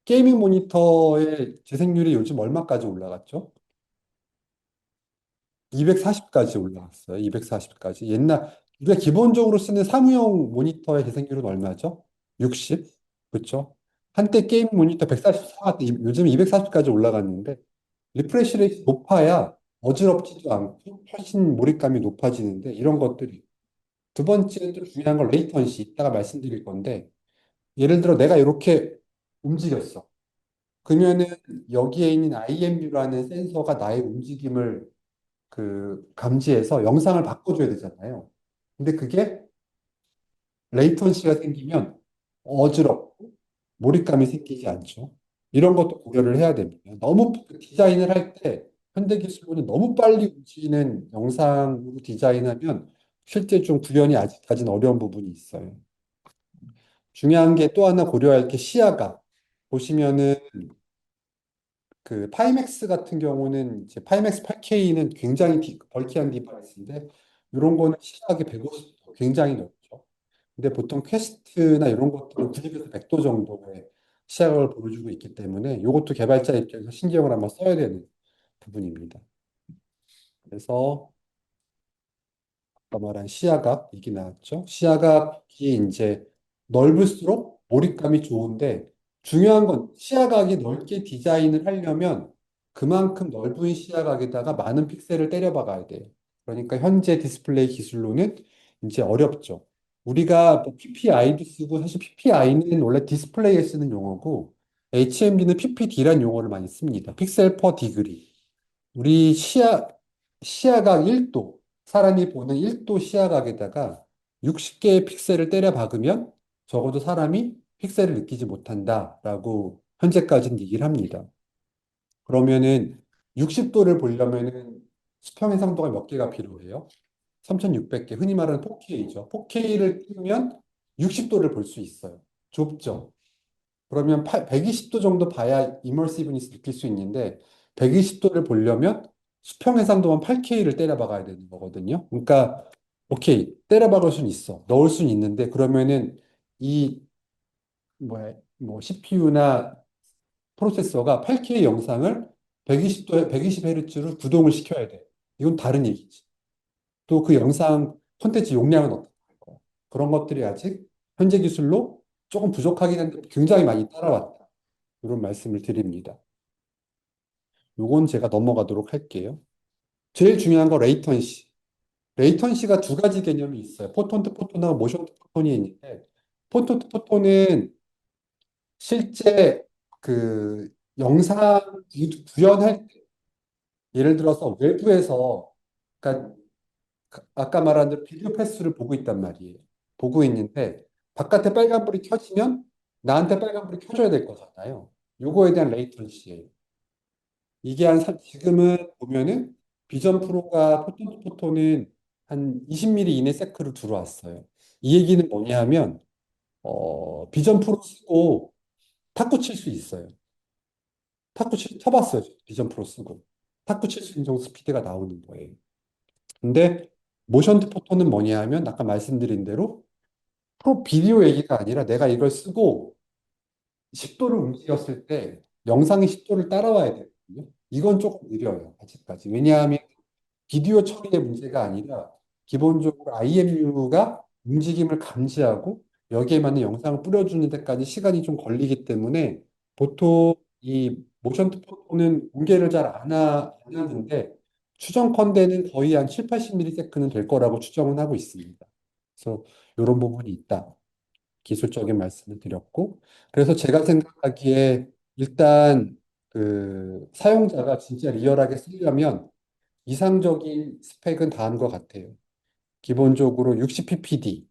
게이밍 모니터의 재생률이 요즘 얼마까지 올라갔죠? 240까지 올라갔어요. 240까지. 우리가 기본적으로 쓰는 사무용 모니터의 재생률은 얼마죠? 60? 그렇죠? 한때 게임 모니터 144, 요즘 240까지 올라갔는데, 리프레시 레이트 높아야 어지럽지도 않고 훨씬 몰입감이 높아지는데, 이런 것들이. 두 번째는 또 중요한 건 레이턴시. 이따가 말씀드릴 건데, 예를 들어 내가 이렇게 움직였어. 그러면은 여기에 있는 IMU라는 센서가 나의 움직임을 감지해서 영상을 바꿔줘야 되잖아요. 근데 그게 레이턴시가 생기면 어지럽고 몰입감이 생기지 않죠. 이런 것도 고려를 해야 됩니다. 너무 디자인을 할 때 현대기술로는 너무 빨리 움직이는 영상으로 디자인하면 실제 좀 구현이 아직까지는 어려운 부분이 있어요. 중요한 게 또 하나 고려할 게 시야가. 보시면은 파이맥스 같은 경우는 이제 파이맥스 8K는 굉장히 벌키한 디바이스인데 이런 거는 시각이 150도 굉장히 높죠. 근데 보통 퀘스트나 이런 것들은 90에서 100도 정도의 시각을 보여주고 있기 때문에 이것도 개발자 입장에서 신경을 한번 써야 되는 부분입니다. 그래서 아까 말한 시야각 얘기 나왔죠. 시야각이 이제 넓을수록 몰입감이 좋은데 중요한 건 시야각이 넓게 디자인을 하려면 그만큼 넓은 시야각에다가 많은 픽셀을 때려 박아야 돼요. 그러니까 현재 디스플레이 기술로는 이제 어렵죠. 우리가 뭐 PPI도 쓰고 사실 PPI는 원래 디스플레이에 쓰는 용어고 HMD는 PPD라는 용어를 많이 씁니다. 픽셀 퍼 디그리. 우리 시야각 1도, 사람이 보는 1도 시야각에다가 60개의 픽셀을 때려 박으면 적어도 사람이 픽셀을 느끼지 못한다라고 현재까지는 얘기를 합니다. 그러면은 60도를 보려면은 수평 해상도가 몇 개가 필요해요? 3600개, 흔히 말하는 4K죠. 4K를 띄우면 60도를 볼 수 있어요. 좁죠? 그러면 120도 정도 봐야 이머시브니스 느낄 수 있는데 120도를 보려면 수평 해상도만 8K를 때려 박아야 되는 거거든요. 그러니까 오케이 때려 박을 수는 있어. 넣을 수는 있는데 그러면은 이 CPU나 프로세서가 8K 영상을 120도에 120Hz로 구동을 시켜야 돼. 이건 다른 얘기지. 또 그 영상 콘텐츠 용량은 어떻게 할 거야? 그런 것들이 아직 현재 기술로 조금 부족하긴 한데 굉장히 많이 따라왔다. 이런 말씀을 드립니다. 요건 제가 넘어가도록 할게요. 제일 중요한 건 레이턴시. 레이턴시가 두 가지 개념이 있어요. 포톤 투 포톤하고 모션 투 포톤이 있는데, 포톤 투 포톤은 실제 영상 구현할 때, 예를 들어서 외부에서, 그러니까 아까 말한 대로 비디오 패스를 보고 있단 말이에요. 보고 있는데, 바깥에 빨간불이 켜지면 나한테 빨간불이 켜져야 될 거잖아요. 요거에 대한 레이턴시예요. 이게 지금은 보면은 비전 프로가 포토는 한 20mm 이내 세크로 들어왔어요. 이 얘기는 뭐냐 하면, 비전 프로 쓰고 탁구 칠 수 있어요. 쳐봤어요. 비전 프로 쓰고. 탁구 칠 수 있는 정도 스피드가 나오는 거예요. 근데 모션 포토는 뭐냐 하면, 아까 말씀드린 대로 프로 비디오 얘기가 아니라 내가 이걸 쓰고 10도를 움직였을 때 영상이 10도를 따라와야 되거든요. 이건 조금 느려요. 아직까지. 왜냐하면 비디오 처리의 문제가 아니라 기본적으로 IMU가 움직임을 감지하고 여기에 맞는 영상을 뿌려주는 데까지 시간이 좀 걸리기 때문에 보통 이 모션 포토는 공개를 잘 안 하는데 추정컨대는 거의 한 7, 80ms는 될 거라고 추정은 하고 있습니다. 그래서 이런 부분이 있다. 기술적인 말씀을 드렸고, 그래서 제가 생각하기에 일단 그 사용자가 진짜 리얼하게 쓰려면 이상적인 스펙은 다음과 같아요. 기본적으로 60ppd,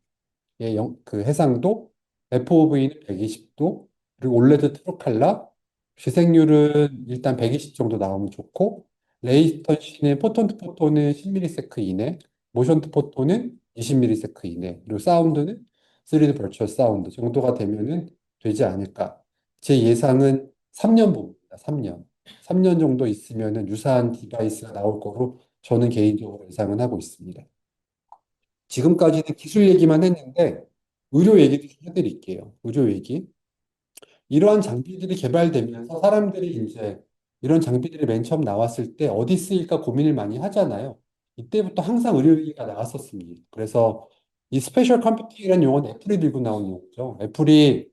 그 해상도, FOV는 120도, 그리고 올레드 트루칼라, 주생률은 일단 120 정도 나오면 좋고, 레이턴시는 포톤 투 포톤은 10ms 이내, 모션 투 포톤은 20ms 이내, 그리고 사운드는 3D 버추얼 사운드 정도가 되면은 되지 않을까. 제 예상은 3년 봅니다. 3년. 3년 정도 있으면은 유사한 디바이스가 나올 거로 저는 개인적으로 예상은 하고 있습니다. 지금까지는 기술 얘기만 했는데 의료 얘기도 좀 해드릴게요. 의료 얘기. 이러한 장비들이 개발되면서 사람들이 이제 이런 장비들이 맨 처음 나왔을 때 어디 쓰일까 고민을 많이 하잖아요. 이때부터 항상 의료 얘기가 나왔었습니다. 그래서 이 스페셜 컴퓨팅이라는 용어는 애플이 들고 나온 용어죠. 애플이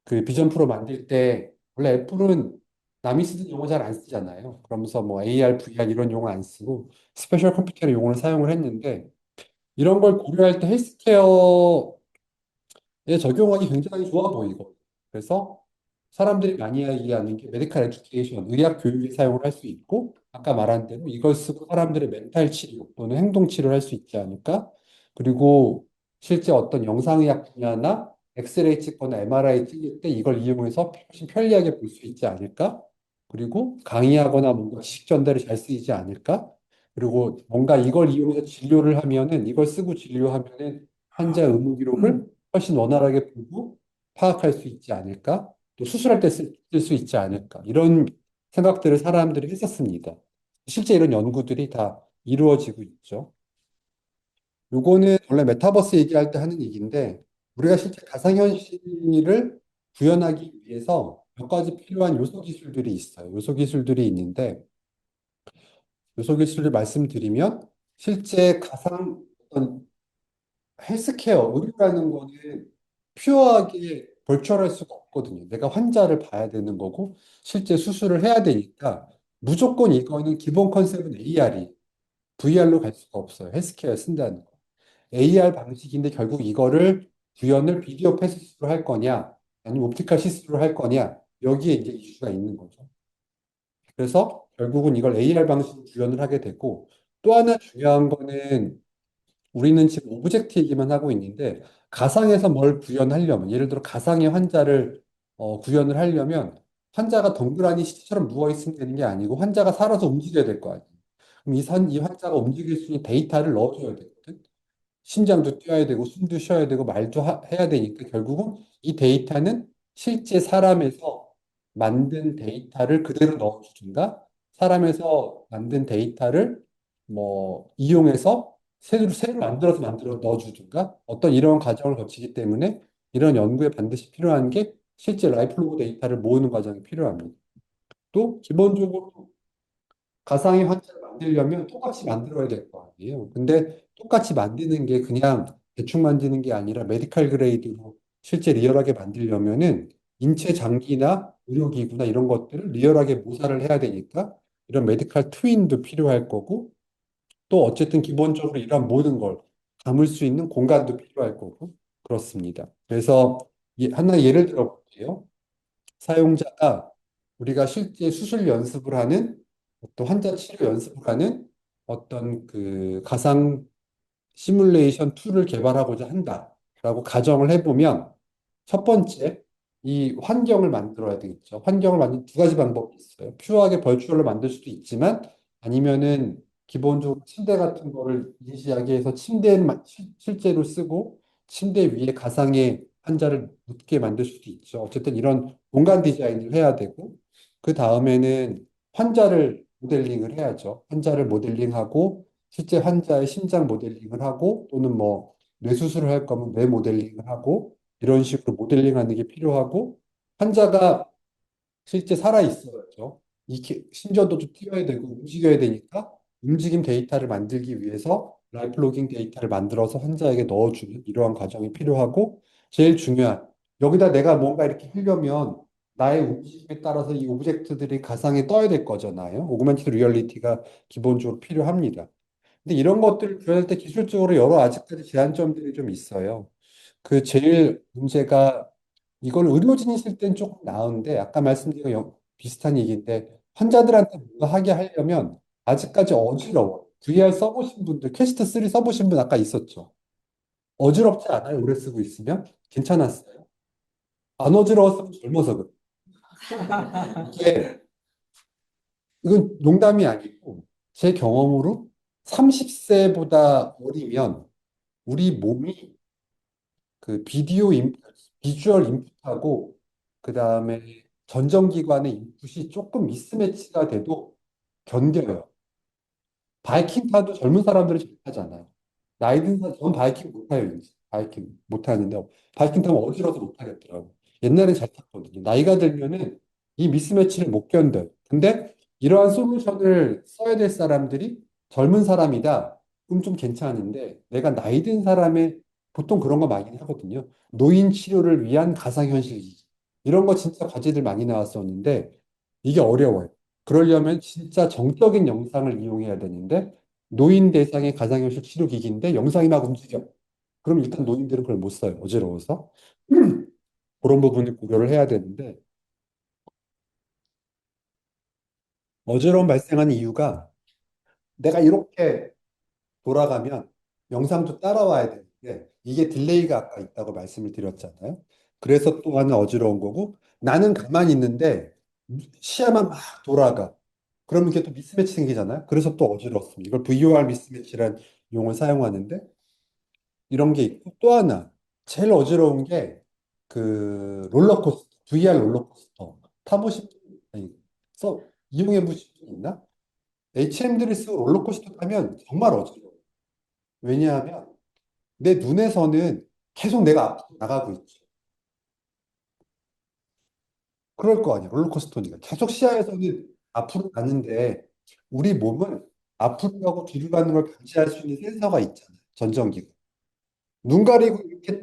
그 비전 프로 만들 때 원래 애플은 남이 쓰는 용어 잘 안 쓰잖아요. 그러면서 뭐 AR, VR 이런 용어 안 쓰고 스페셜 컴퓨터라는 용어를 사용을 했는데 이런 걸 고려할 때 헬스케어에 적용하기 굉장히 좋아 보이고. 그래서 사람들이 많이 이야기하는 게 메디컬 에듀케이션, 의학 교육에 사용을 할 수 있고, 아까 말한 대로 이걸 쓰고 사람들의 멘탈 치료 또는 행동 치료를 할 수 있지 않을까? 그리고 실제 어떤 영상의학 분야나 엑스레이 찍거나 MRI 찍을 때 이걸 이용해서 훨씬 편리하게 볼 수 있지 않을까? 그리고 강의하거나 뭔가 지식 전달에 잘 쓰이지 않을까? 그리고 뭔가 이걸 이용해서 진료를 하면은 이걸 쓰고 진료하면은 환자 의무 기록을 훨씬 원활하게 보고 파악할 수 있지 않을까? 또 수술할 때 쓸 수 있지 않을까? 이런 생각들을 사람들이 했었습니다. 실제 이런 연구들이 다 이루어지고 있죠. 요거는 원래 메타버스 얘기할 때 하는 얘기인데 우리가 실제 가상현실을 구현하기 위해서 몇 가지 필요한 요소 기술들이 있어요. 요소 기술들이 있는데 요소 기술을 말씀드리면 실제 가상 어떤 헬스케어, 의료라는 거는 퓨어하게 벌초할 수가 없거든요. 내가 환자를 봐야 되는 거고, 실제 수술을 해야 되니까, 무조건 이거는 기본 컨셉은 AR이, VR로 갈 수가 없어요. 헬스케어에 쓴다는 거. AR 방식인데 결국 이거를 구현을 비디오 패스스로 할 거냐, 아니면 옵티컬 시스루로 할 거냐, 여기에 이제 이슈가 있는 거죠. 그래서 결국은 이걸 AR 방식으로 구현을 하게 되고, 또 하나 중요한 거는 우리는 지금 오브젝트 얘기만 하고 있는데 가상에서 뭘 구현하려면 예를 들어 가상의 환자를 구현을 하려면 환자가 덩그러니 시체처럼 누워 있으면 되는 게 아니고 환자가 살아서 움직여야 될 거 아니에요. 그럼 이 환자가 움직일 수 있는 데이터를 넣어줘야 되거든. 심장도 뛰어야 되고 숨도 쉬어야 되고 말도 해야 되니까 결국은 이 데이터는 실제 사람에서 만든 데이터를 그대로 넣어주든가 사람에서 만든 데이터를 뭐 이용해서 새로 만들어 넣어주든가 어떤 이런 과정을 거치기 때문에 이런 연구에 반드시 필요한 게 실제 라이플로그 데이터를 모으는 과정이 필요합니다. 또 기본적으로 가상의 환자를 만들려면 똑같이 만들어야 될 거 아니에요. 근데 똑같이 만드는 게 그냥 대충 만드는 게 아니라 메디칼 그레이드로 실제 리얼하게 만들려면은 인체 장기나 의료기구나 이런 것들을 리얼하게 모사를 해야 되니까 이런 메디칼 트윈도 필요할 거고 또 어쨌든 기본적으로 이런 모든 걸 담을 수 있는 공간도 필요할 거고 그렇습니다. 그래서 하나 예를 들어 볼게요. 사용자가 우리가 실제 수술 연습을 하는 또 환자 치료 연습을 하는 어떤 그 가상 시뮬레이션 툴을 개발하고자 한다라고 가정을 해보면 첫 번째 이 환경을 만들어야 되겠죠. 환경을 만든 두 가지 방법이 있어요. 퓨어하게 벌추얼로 만들 수도 있지만 아니면은 기본적으로 침대 같은 거를 인지하게 해서 침대를 실제로 쓰고 침대 위에 가상의 환자를 눕게 만들 수도 있죠. 어쨌든 이런 공간 디자인을 해야 되고 그 다음에는 환자를 모델링을 해야죠. 환자를 모델링하고 실제 환자의 심장 모델링을 하고 또는 뭐 뇌수술을 할 거면 뇌 모델링을 하고 이런 식으로 모델링하는 게 필요하고 환자가 실제 살아 있어야죠. 심전도 좀 뛰어야 되고 움직여야 되니까 움직임 데이터를 만들기 위해서 라이프 로깅 데이터를 만들어서 환자에게 넣어주는 이러한 과정이 필요하고 제일 중요한. 여기다 내가 뭔가 이렇게 하려면 나의 움직임에 따라서 이 오브젝트들이 가상에 떠야 될 거잖아요. 오그멘티드 리얼리티가 기본적으로 필요합니다. 근데 이런 것들을 구현할 때 기술적으로 여러 아직까지 제한점들이 좀 있어요. 그 제일 문제가 이걸 의료진이 쓸 땐 조금 나은데 아까 말씀드린 비슷한 얘기인데 환자들한테 뭔가 하게 하려면 아직까지 어지러워. VR 써보신 분들, 퀘스트 3 써보신 분 아까 있었죠. 어지럽지 않아요? 오래 쓰고 있으면? 괜찮았어요? 안 어지러웠으면 젊어서 그래. 이게, 이건 농담이 아니고, 제 경험으로 30세보다 어리면 우리 몸이 그 비주얼 인풋하고, 그 다음에 전정기관의 인풋이 조금 미스매치가 돼도 견뎌요. 바이킹 타도 젊은 사람들이 잘 타잖아요. 나이 든 사람, 전 바이킹 못 타요, 이제. 바이킹 못 타는데, 바이킹 타면 어지러워서 못 타겠더라고. 옛날엔 잘 탔거든요. 나이가 들면은 이 미스매치를 못 견뎌요. 근데 이러한 솔루션을 써야 될 사람들이 젊은 사람이다. 그럼 좀 괜찮은데, 내가 나이 든 사람의 보통 그런 거 많이 하거든요. 노인 치료를 위한 가상현실 기기. 이런 거 진짜 과제들 많이 나왔었는데, 이게 어려워요. 그러려면 진짜 정적인 영상을 이용해야 되는데 노인 대상의 가상현실 치료기기인데 영상이 막 움직여. 그럼 일단 노인들은 그걸 못 써요. 어지러워서. 그런 부분을 고려를 해야 되는데 어지러움 발생하는 이유가 내가 이렇게 돌아가면 영상도 따라와야 되는데 이게 딜레이가 아까 있다고 말씀을 드렸잖아요. 그래서 또 하나 어지러운 거고 나는 가만히 있는데 시야만 막 돌아가. 그러면 이게 또 미스매치 생기잖아요. 그래서 또 어지럽습니다. 이걸 VOR 미스매치라는 용어를 사용하는데 이런 게 있고 또 하나 제일 어지러운 게 그 롤러코스터, VR 롤러코스터 타보신 분 아니, 써 이용해 보신 분 있나? HM들이 쓰고 롤러코스터 타면 정말 어지러워. 왜냐하면 내 눈에서는 계속 내가 앞으로 나가고 있죠. 그럴 거 아니야. 롤러코스터니까. 계속 시야에서는 앞으로 가는데 우리 몸은 앞으로 가고 뒤로 가는 걸 감지할 수 있는 센서가 있잖아요. 전정기가. 눈 가리고 이렇게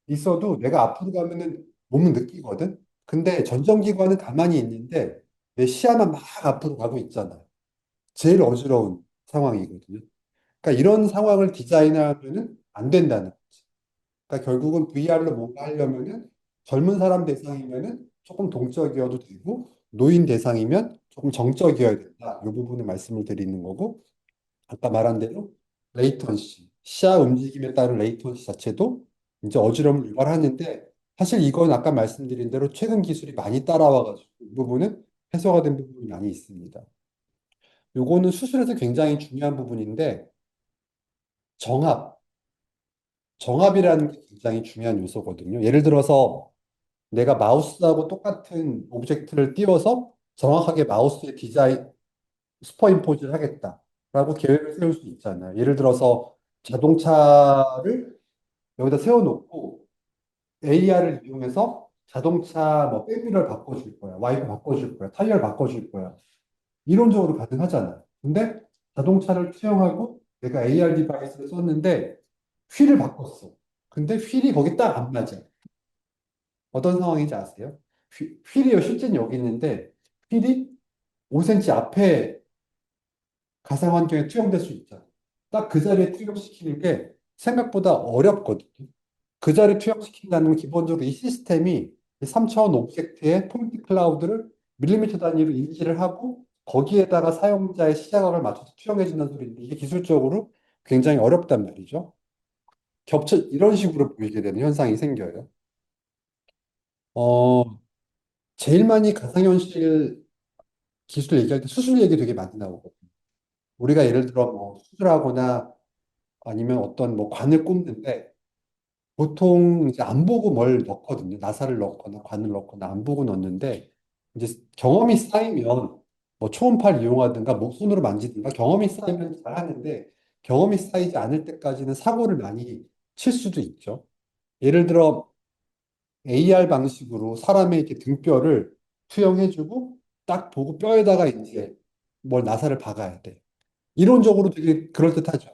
있어도 내가 앞으로 가면은 몸은 느끼거든. 근데 전정기관은 가만히 있는데 내 시야만 막 앞으로 가고 있잖아요. 제일 어지러운 상황이거든요. 그러니까 이런 상황을 디자인하면은 안 된다는 거지. 그러니까 결국은 VR로 뭔가 하려면은 젊은 사람 대상이면은 조금 동적이어도 되고 노인 대상이면 조금 정적이어야 된다. 이 부분을 말씀을 드리는 거고 아까 말한 대로 레이턴시, 시야 움직임에 따른 레이턴시 자체도 이제 어지러움을 유발하는데 사실 이건 아까 말씀드린 대로 최근 기술이 많이 따라와가지고 이 부분은 해소가 된 부분이 많이 있습니다. 요거는 수술에서 굉장히 중요한 부분인데 정합, 정합이라는 게 굉장히 중요한 요소거든요. 예를 들어서 내가 마우스하고 똑같은 오브젝트를 띄워서 정확하게 마우스의 디자인, 슈퍼임포즈를 하겠다라고 계획을 세울 수 있잖아요. 예를 들어서 자동차를 여기다 세워놓고 AR을 이용해서 자동차 뭐 백미러를 바꿔줄 거야, 와이퍼 바꿔줄 거야, 타이어를 바꿔줄 거야. 이론적으로 가능하잖아요. 근데 자동차를 투영하고 내가 AR 디바이스를 썼는데 휠을 바꿨어. 근데 휠이 거기 딱 안 맞아. 어떤 상황인지 아세요? 휠이 실제는 여기 있는데 휠이 5cm 앞에 가상 환경에 투영될 수 있잖아요. 딱 그 자리에 투영시키는 게 생각보다 어렵거든요. 그 자리에 투영시킨다는 건 기본적으로 이 시스템이 3차원 오브젝트의 포인트 클라우드를 밀리미터 단위로 인지를 하고 거기에다가 사용자의 시야각을 맞춰서 투영해 준다는 소리인데 이게 기술적으로 굉장히 어렵단 말이죠. 이런 식으로 보이게 되는 현상이 생겨요. 어, 제일 많이 가상현실 기술 얘기할 때 수술 얘기 되게 많이 나오거든요. 우리가 예를 들어 뭐 수술하거나 아니면 어떤 뭐 관을 꼽는데 보통 이제 안 보고 뭘 넣거든요. 나사를 넣거나 관을 넣거나 안 보고 넣는데 이제 경험이 쌓이면 뭐 초음파를 이용하든가 뭐 손으로 만지든가 경험이 쌓이면 잘 하는데 경험이 쌓이지 않을 때까지는 사고를 많이 칠 수도 있죠. 예를 들어 AR 방식으로 사람의 이렇게 등뼈를 투영해주고 딱 보고 뼈에다가 이제 뭘 나사를 박아야 돼. 이론적으로 되게 그럴듯하죠.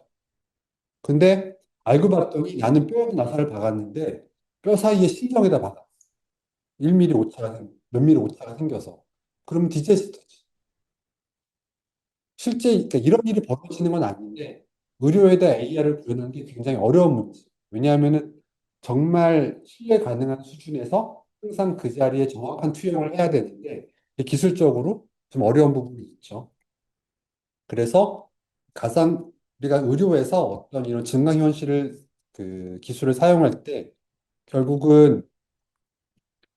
근데 알고 봤더니 나는 뼈에 나사를 박았는데 뼈 사이에 신경에다 박아. 1mm 오차가 몇 미리 오차가 생겨서. 그러면 디제스트지. 실제 그러니까 이런 일이 벌어지는 건 아닌데 의료에다 AR을 구현하는 게 굉장히 어려운 문제. 왜냐하면은 정말 신뢰 가능한 수준에서 항상 그 자리에 정확한 투영을 해야 되는데 기술적으로 좀 어려운 부분이 있죠. 그래서 가상 우리가 의료에서 어떤 이런 증강현실을 그 기술을 사용할 때 결국은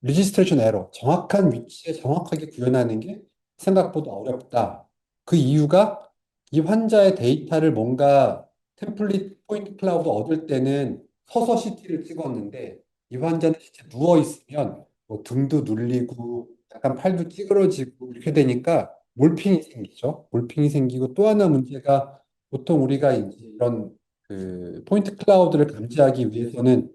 리지스트레이션 에러, 정확한 위치에 정확하게 구현하는 게 생각보다 어렵다. 그 이유가 이 환자의 데이터를 뭔가 템플릿 포인트 클라우드 얻을 때는 서서 CT를 찍었는데 이 환자는 진짜 누워 있으면 뭐 등도 눌리고 약간 팔도 찌그러지고 이렇게 되니까 몰핑이 생기죠. 몰핑이 생기고 또 하나 문제가 보통 우리가 이제 이런 그 포인트 클라우드를 감지하기 위해서는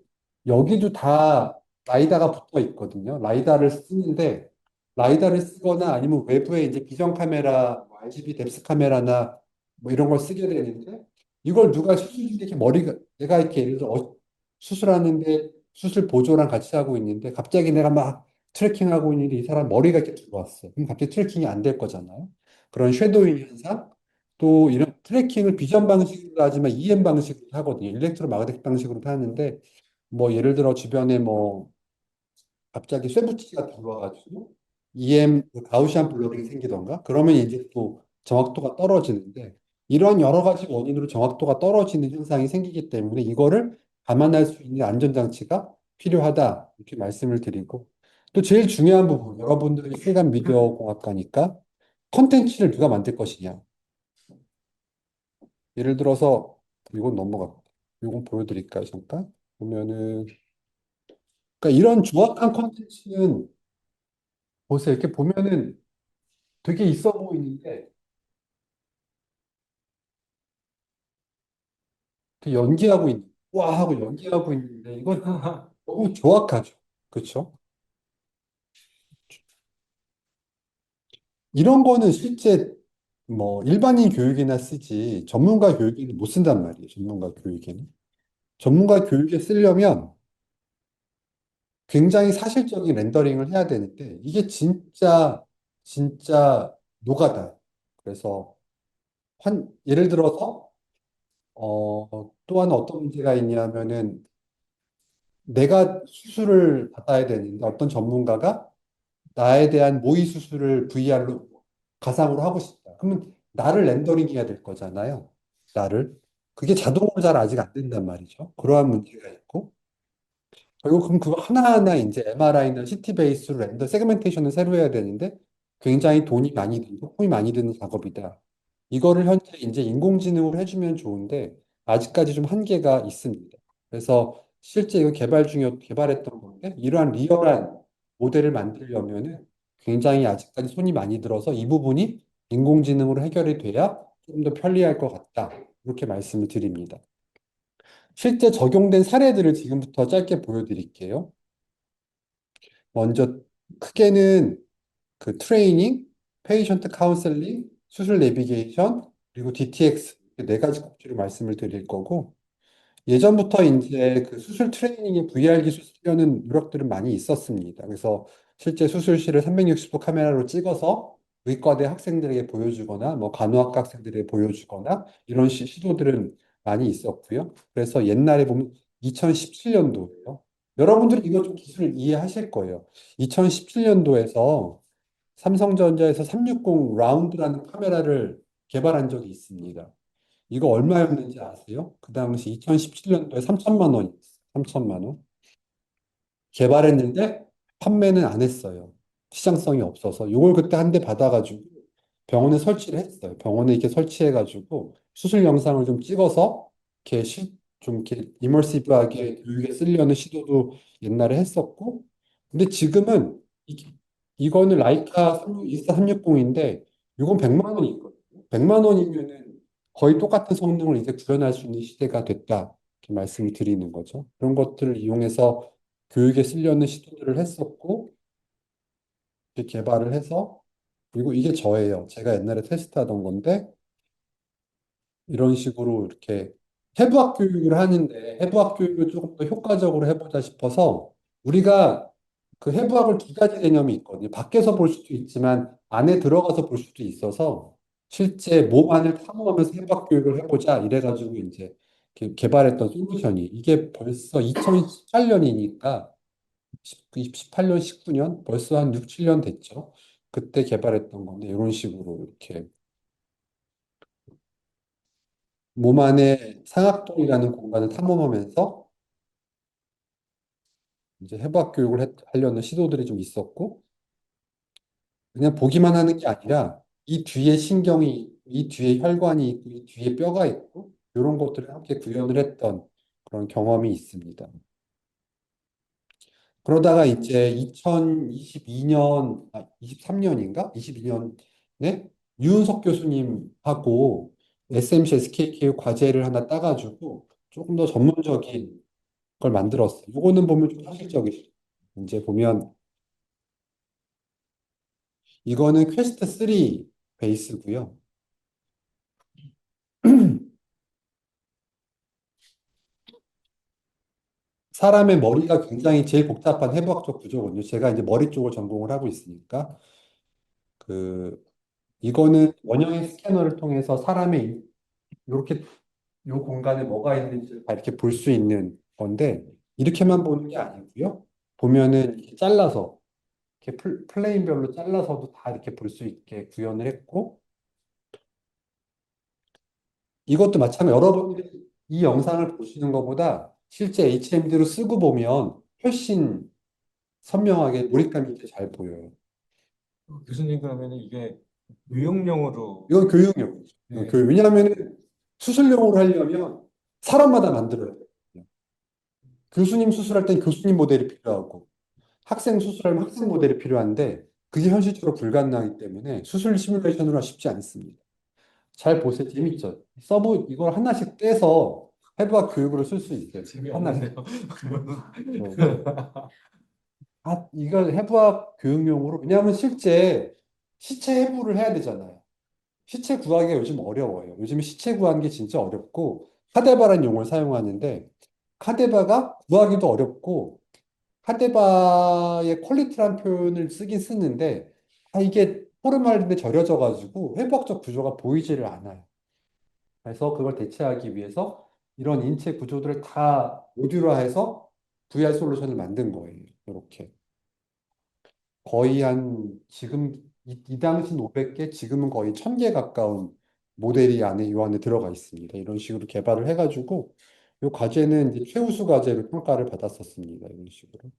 여기도 다 라이다가 붙어 있거든요. 라이다를 쓰는데 라이다를 쓰거나 아니면 외부에 이제 비전 카메라, 뭐 RGB 뎁스 카메라나 뭐 이런 걸 쓰게 되는데 이걸 누가 수술 중에 이렇게 머리가 내가 이렇게 예를 들어 수술하는데 수술 보조랑 같이 하고 있는데 갑자기 내가 막 트래킹하고 있는데 이 사람 머리가 이렇게 들어왔어. 그럼 갑자기 트래킹이 안 될 거잖아요. 그런 쉐도잉 현상 또 이런 트래킹을 비전 방식으로 하지만 EM 방식으로 하거든요. 일렉트로 마그네틱 방식으로 하는데 뭐 예를 들어 주변에 뭐 갑자기 쇠붙이가 들어와가지고 EM 그 가우시안 블러링이 생기던가 그러면 이제 또 정확도가 떨어지는데 이런 여러 가지 원인으로 정확도가 떨어지는 현상이 생기기 때문에 이거를 감안할 수 있는 안전장치가 필요하다 이렇게 말씀을 드리고 또 제일 중요한 부분 여러분들이 실감 미디어 공학과니까 컨텐츠를 누가 만들 것이냐 예를 들어서 이건 넘어가 이건 보여드릴까요 잠깐 보면은 그러니까 이런 조악한 컨텐츠는 보세요. 이렇게 보면은 되게 있어 보이는데 그 연기하고 있는 와 하고 연기하고 있는데 이건 너무 조악하죠. 그렇죠? 이런 거는 실제 뭐 일반인 교육이나 쓰지 전문가 교육에는 못 쓴단 말이에요. 전문가 교육에는. 전문가 교육에 쓰려면 굉장히 사실적인 렌더링을 해야 되는데 이게 진짜 노가다. 그래서 예를 들어서 또 하나 어떤 문제가 있냐면은 내가 수술을 받아야 되는데 어떤 전문가가 나에 대한 모의 수술을 VR로 가상으로 하고 싶다. 그러면 나를 렌더링 해야 될 거잖아요. 나를. 그게 자동으로 잘 아직 안 된단 말이죠. 그러한 문제가 있고. 그리고 그럼 그거 하나하나 이제 MRI나 CT 베이스로 렌더 세그멘테이션을 새로 해야 되는데 굉장히 돈이 많이 들고 힘이 많이 드는 작업이다. 이거를 현재 이제 인공지능으로 해주면 좋은데 아직까지 좀 한계가 있습니다. 그래서 실제 이거 개발했던 건데 이러한 리얼한 모델을 만들려면은 굉장히 아직까지 손이 많이 들어서 이 부분이 인공지능으로 해결이 돼야 좀 더 편리할 것 같다. 이렇게 말씀을 드립니다. 실제 적용된 사례들을 지금부터 짧게 보여드릴게요. 먼저 크게는 그 트레이닝, 페이션트 카운셀링, 수술 내비게이션, 그리고 DTX 네 가지 꼭지로 말씀을 드릴 거고 예전부터 이제 그 수술 트레이닝에 VR 기술 쓰려는 노력들은 많이 있었습니다. 그래서 실제 수술실을 360도 카메라로 찍어서 의과대 학생들에게 보여주거나 뭐 간호학과 학생들에게 보여주거나 이런 시도들은 많이 있었고요. 그래서 옛날에 보면 2017년도예요. 여러분들이 이거 좀 기술을 이해하실 거예요. 2017년도에서 삼성전자에서 360 라운드라는 카메라를 개발한 적이 있습니다. 이거 얼마였는지 아세요? 그 당시 2017년도에 3천만 원이었어요. 3천만 원. 개발했는데 판매는 안 했어요. 시장성이 없어서. 이걸 그때 한 대 받아가지고 병원에 설치를 했어요. 병원에 이렇게 설치해가지고 수술 영상을 좀 찍어서 이렇게 좀 이렇게 이머시브하게 교육에 쓰려는 시도도 옛날에 했었고, 근데 지금은 이거는 라이카 24360인데 이건 100만 원이 있거든요. 100만 원이면은 거의 똑같은 성능을 이제 구현할 수 있는 시대가 됐다. 이렇게 말씀을 드리는 거죠. 그런 것들을 이용해서 교육에 쓰려는 시도들을 했었고, 이렇게 개발을 해서, 그리고 이게 저예요. 제가 옛날에 테스트하던 건데, 이런 식으로 이렇게 해부학 교육을 하는데 해부학 교육을 조금 더 효과적으로 해보자 싶어서 우리가 그 해부학을 두 가지 개념이 있거든요. 밖에서 볼 수도 있지만 안에 들어가서 볼 수도 있어서 실제 몸 안을 탐험하면서 해부학 교육을 해보자 이래가지고 이제 개발했던 솔루션이 이게 벌써 2018년이니까 18년, 19년 벌써 한 6, 7년 됐죠. 그때 개발했던 건데 이런 식으로 이렇게 몸 안에 상악동이라는 공간을 탐험하면서 이제 해부학 교육을 하려는 시도들이 좀 있었고, 그냥 보기만 하는 게 아니라 이 뒤에 신경이, 있고, 이 뒤에 혈관이 있고, 이 뒤에 뼈가 있고, 이런 것들을 함께 구현을 했던 그런 경험이 있습니다. 그러다가 이제 2022년, 23년인가? 22년에 유은석 교수님하고 SMC SKK 과제를 하나 따가지고 조금 더 전문적인 걸 만들었어요. 이거는 보면 좀 현실적이죠. 이제 보면 이거는 퀘스트 3 베이스고요. 사람의 머리가 굉장히 제일 복잡한 해부학적 구조거든요. 제가 이제 머리 쪽을 전공을 하고 있으니까 그 이거는 원형의 스캐너를 통해서 사람의 이렇게 요 공간에 뭐가 있는지 다 이렇게 볼 수 있는 건데 이렇게만 보는 게 아니고요. 보면은 이렇게 잘라서 이렇게 플레인별로 잘라서도 다 이렇게 볼 수 있게 구현을 했고 이것도 마찬가지로 여러분들이 이 영상을 보시는 것보다 실제 HMD로 쓰고 보면 훨씬 선명하게 몰입감 있게 잘 보여요. 교수님 그러면 이게 교육용으로 이건 교육용이죠. 이건 네. 왜냐하면 수술용으로 하려면 사람마다 만들어야 돼요. 교수님 수술할 땐 교수님 모델이 필요하고 학생 수술하면 학생 모델이 필요한데 그게 현실적으로 불가능하기 때문에 수술 시뮬레이션으로 쉽지 않습니다. 잘 보세요. 재밌죠? 서브 이걸 하나씩 떼서 해부학 교육으로 쓸 수 있어요. 하나씩. 재미없는데요. 어. 이걸 해부학 교육용으로 왜냐하면 실제 시체 해부를 해야 되잖아요. 시체 구하기가 요즘 어려워요. 요즘 시체 구하는 게 진짜 어렵고 카데바라는 용어를 사용하는데 카데바가 구하기도 어렵고 카데바의 퀄리티란 표현을 쓰긴 쓰는데 이게 포르말린에 절여져 가지고 회복적 구조가 보이지를 않아요. 그래서 그걸 대체하기 위해서 이런 인체 구조들을 다 모듈화해서 VR 솔루션을 만든 거예요. 이렇게 거의 한 지금 이 당시는 500개, 지금은 거의 1000개 가까운 모델이 안에 요 안에 들어가 있습니다. 이런 식으로 개발을 해가지고 이 과제는 이제 최우수 과제로 평가를 받았었습니다. 이런 식으로.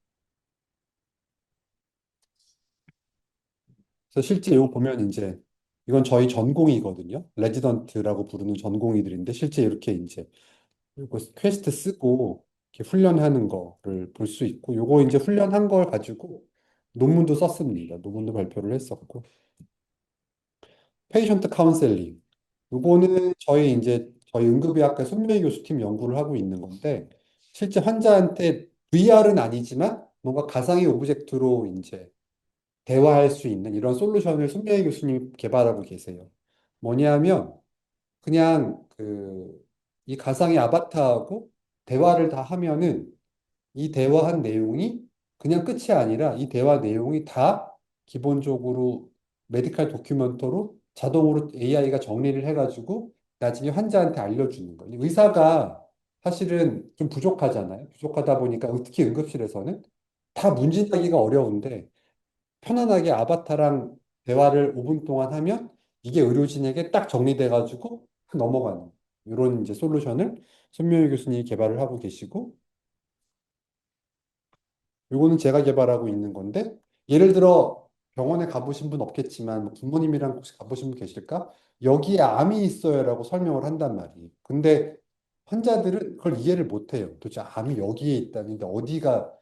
그래서 실제 이거 보면 이제 이건 저희 전공이거든요. 레지던트라고 부르는 전공의들인데 실제 이렇게 이제 이거 퀘스트 쓰고 이렇게 훈련하는 거를 볼 수 있고 요거 이제 훈련한 걸 가지고 논문도 썼습니다. 논문도 발표를 했었고 페이션트 카운셀링 요거는 저희 응급의학과 손명희 교수팀 연구를 하고 있는 건데 실제 환자한테 VR은 아니지만 뭔가 가상의 오브젝트로 이제 대화할 수 있는 이런 솔루션을 손명희 교수님 개발하고 계세요. 뭐냐면 그냥 이 가상의 아바타하고 대화를 다 하면은 이 대화한 내용이 그냥 끝이 아니라 이 대화 내용이 다 기본적으로 메디칼 도큐멘터로 자동으로 AI가 정리를 해가지고 나중에 환자한테 알려주는 거예요. 의사가 사실은 좀 부족하잖아요. 부족하다 보니까 특히 응급실에서는 다 문진하기가 어려운데 편안하게 아바타랑 대화를 5분 동안 하면 이게 의료진에게 딱 정리돼가지고 넘어가는 이런 이제 솔루션을 손명희 교수님이 개발을 하고 계시고 요거는 제가 개발하고 있는 건데, 예를 들어 병원에 가보신 분 없겠지만, 뭐 부모님이랑 혹시 가보신 분 계실까? 여기에 암이 있어요라고 설명을 한단 말이에요. 근데 환자들은 그걸 이해를 못 해요. 도대체 암이 여기에 있다는데 어디가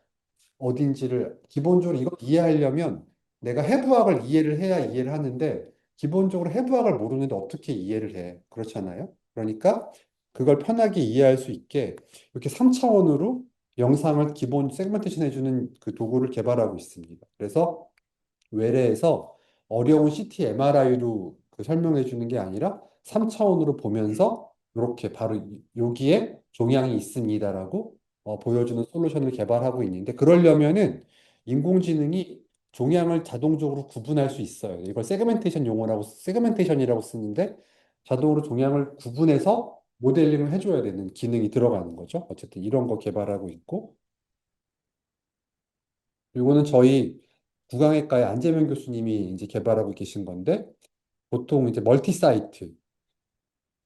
어딘지를 기본적으로 이걸 이해하려면 내가 해부학을 이해를 해야 이해를 하는데 기본적으로 해부학을 모르는데 어떻게 이해를 해? 그렇잖아요. 그러니까 그걸 편하게 이해할 수 있게 이렇게 3차원으로 영상을 기본 세그멘테이션 해주는 그 도구를 개발하고 있습니다. 그래서 외래에서 어려운 CT, MRI로 설명해 주는 게 아니라 3차원으로 보면서 이렇게 바로 여기에 종양이 있습니다라고 보여주는 솔루션을 개발하고 있는데 그러려면은 인공지능이 종양을 자동적으로 구분할 수 있어요. 이걸 세그멘테이션이라고 쓰는데 자동으로 종양을 구분해서 모델링을 해줘야 되는 기능이 들어가는 거죠. 어쨌든 이런 거 개발하고 있고 이거는 저희 구강외과의 안재명 교수님이 이제 개발하고 계신 건데 보통 이제 멀티 사이트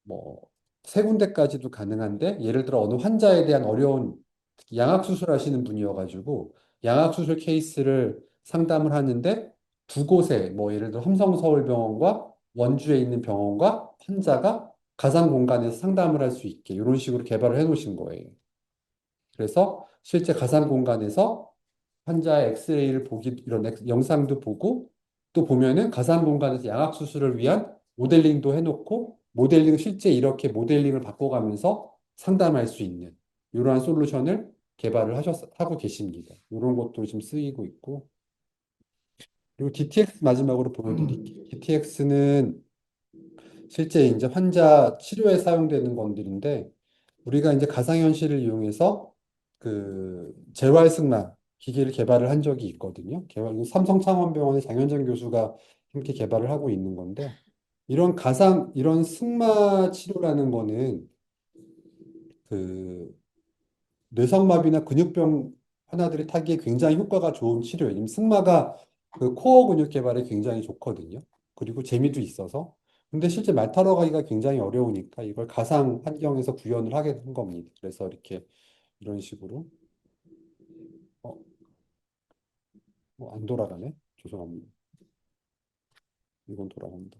뭐 세 군데까지도 가능한데 예를 들어 어느 환자에 대한 어려운 특히 양악 수술하시는 분이어가지고 양악 수술 케이스를 상담을 하는데 두 곳에 뭐 예를 들어 삼성서울병원과 원주에 있는 병원과 환자가 가상 공간에서 상담을 할 수 있게 이런 식으로 개발을 해 놓으신 거예요. 그래서 실제 가상 공간에서 환자의 엑스레이를 보기 이런 영상도 보고 또 보면은 가상 공간에서 양악 수술을 위한 모델링도 해놓고 모델링 실제 이렇게 모델링을 바꿔가면서 상담할 수 있는 이러한 솔루션을 개발을 하고 계십니다. 이런 것도 지금 쓰이고 있고 그리고 DTX 마지막으로 보여드릴게요. DTX는 실제 이제 환자 치료에 사용되는 건들인데 우리가 이제 가상현실을 이용해서 그 재활승마 기기를 개발을 한 적이 있거든요. 삼성창원병원의 장현정 교수가 함께 개발을 하고 있는 건데 이런 승마 치료라는 거는 그 뇌성마비나 근육병 환자들이 타기에 굉장히 효과가 좋은 치료예요. 승마가 그 코어 근육 개발에 굉장히 좋거든요. 그리고 재미도 있어서. 근데 실제 말 타러 가기가 굉장히 어려우니까 이걸 가상 환경에서 구현을 하게 된 겁니다. 그래서 이렇게 이런 식으로 안 돌아가네. 죄송합니다. 이건 돌아간다.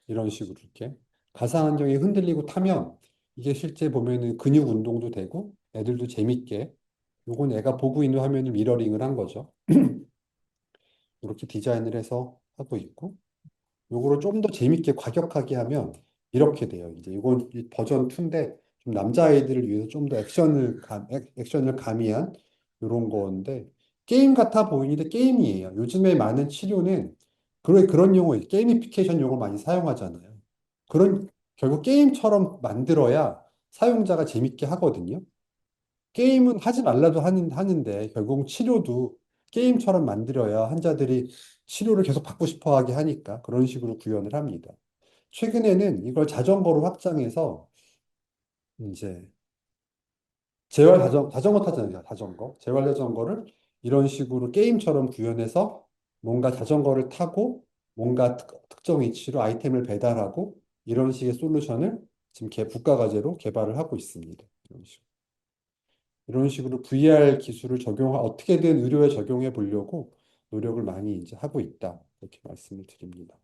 이런 식으로 이렇게 가상 환경이 흔들리고 타면 이게 실제 보면은 근육 운동도 되고 애들도 재밌게 요건 애가 보고 있는 화면을 미러링을 한 거죠. 이렇게 디자인을 해서 하고 있고 요거를 좀 더 재밌게 과격하게 하면 이렇게 돼요. 이제 이건 버전 2인데 좀 남자아이들을 위해서 좀 더 액션을 가미한 이런 건데 게임 같아 보이는데 게임이에요. 요즘에 많은 치료는 그런 용어, 게이미피케이션 용어 많이 사용하잖아요. 그런 결국 게임처럼 만들어야 사용자가 재밌게 하거든요. 게임은 하지 말라도 하는데 결국 치료도 게임처럼 만들어야 환자들이 치료를 계속 받고 싶어 하게 하니까 그런 식으로 구현을 합니다. 최근에는 이걸 자전거로 확장해서 이제 자전거 타잖아요. 자전거. 재활 자전거를 이런 식으로 게임처럼 구현해서 뭔가 자전거를 타고 뭔가 특정 위치로 아이템을 배달하고 이런 식의 솔루션을 지금 국가과제로 개발을 하고 있습니다. 이런 식으로 VR 기술을 어떻게든 의료에 적용해 보려고 노력을 많이 이제 하고 있다. 이렇게 말씀을 드립니다.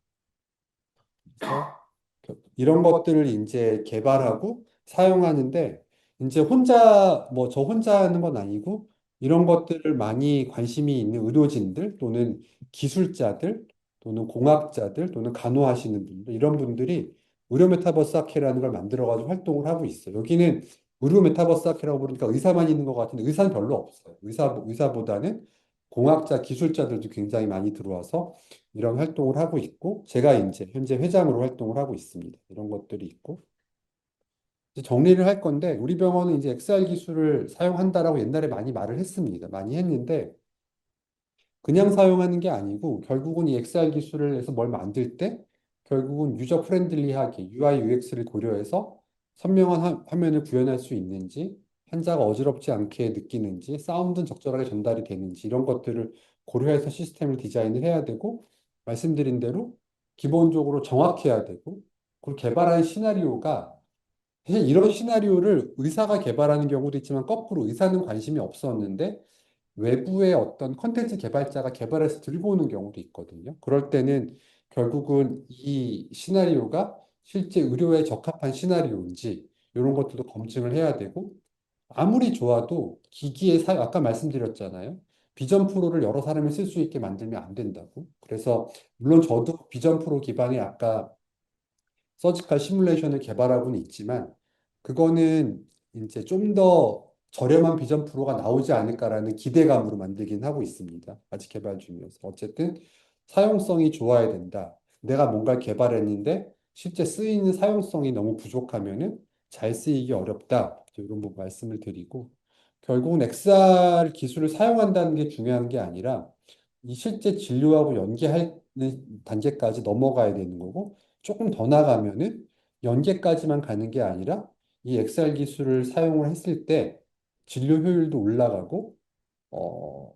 그래서 이런 것들을 이제 개발하고 사용하는데 이제 뭐 저 혼자 하는 건 아니고 이런 것들을 많이 관심이 있는 의료진들 또는 기술자들 또는 공학자들 또는 간호하시는 분들 이런 분들이 의료 메타버스 학회라는 걸 만들어 가지고 활동을 하고 있어요. 여기는 의료 메타버스 학회라고 부르니까 의사만 있는 것 같은데 의사는 별로 없어요. 의사보다는 공학자, 기술자들도 굉장히 많이 들어와서 이런 활동을 하고 있고, 제가 이제 현재 회장으로 활동을 하고 있습니다. 이런 것들이 있고, 이제 정리를 할 건데, 우리 병원은 이제 XR 기술을 사용한다라고 옛날에 많이 말을 했습니다. 많이 했는데, 그냥 사용하는 게 아니고, 결국은 이 XR 기술을 해서 뭘 만들 때, 결국은 유저 프렌들리하게 UI, UX를 고려해서 선명한 화면을 구현할 수 있는지, 환자가 어지럽지 않게 느끼는지, 사운드는 적절하게 전달이 되는지, 이런 것들을 고려해서 시스템을 디자인을 해야 되고, 말씀드린 대로 기본적으로 정확해야 되고, 그리고 개발한 시나리오가 사실 이런 시나리오를 의사가 개발하는 경우도 있지만 거꾸로 의사는 관심이 없었는데 외부의 어떤 컨텐츠 개발자가 개발해서 들고 오는 경우도 있거든요. 그럴 때는 결국은 이 시나리오가 실제 의료에 적합한 시나리오인지 이런 것들도 검증을 해야 되고 아무리 좋아도 아까 말씀드렸잖아요. 비전 프로를 여러 사람이 쓸 수 있게 만들면 안 된다고. 그래서 물론 저도 비전 프로 기반의 아까 서지컬 시뮬레이션을 개발하고는 있지만 그거는 이제 좀 더 저렴한 비전 프로가 나오지 않을까라는 기대감으로 만들긴 하고 있습니다. 아직 개발 중이어서. 어쨌든 사용성이 좋아야 된다. 내가 뭔가를 개발했는데 실제 쓰이는 사용성이 너무 부족하면은 잘 쓰이기 어렵다. 이런 부분 말씀을 드리고 결국은 XR 기술을 사용한다는 게 중요한 게 아니라 이 실제 진료하고 연계하는 단계까지 넘어가야 되는 거고 조금 더 나가면은 연계까지만 가는 게 아니라 이 XR 기술을 사용을 했을 때 진료 효율도 올라가고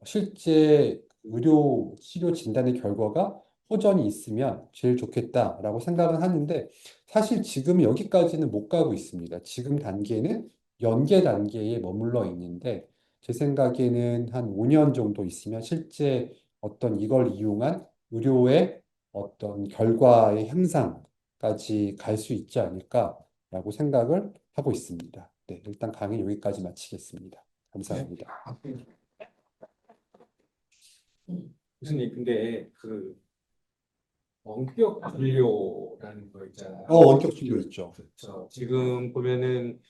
실제 의료 치료 진단의 결과가 호전이 있으면 제일 좋겠다라고 생각은 하는데 사실 지금 여기까지는 못 가고 있습니다. 지금 단계는 연계 단계에 머물러 있는데 제 생각에는 한 5년 정도 있으면 실제 어떤 이걸 이용한 의료의 어떤 결과의 향상까지 갈 수 있지 않을까라고 생각을 하고 있습니다. 네, 일단 강의 여기까지 마치겠습니다. 네. 감사합니다. 교수님, 근데 그 원격 진료라는 거 있잖아요. 원격 진료 있죠. 그렇죠. 지금 보면은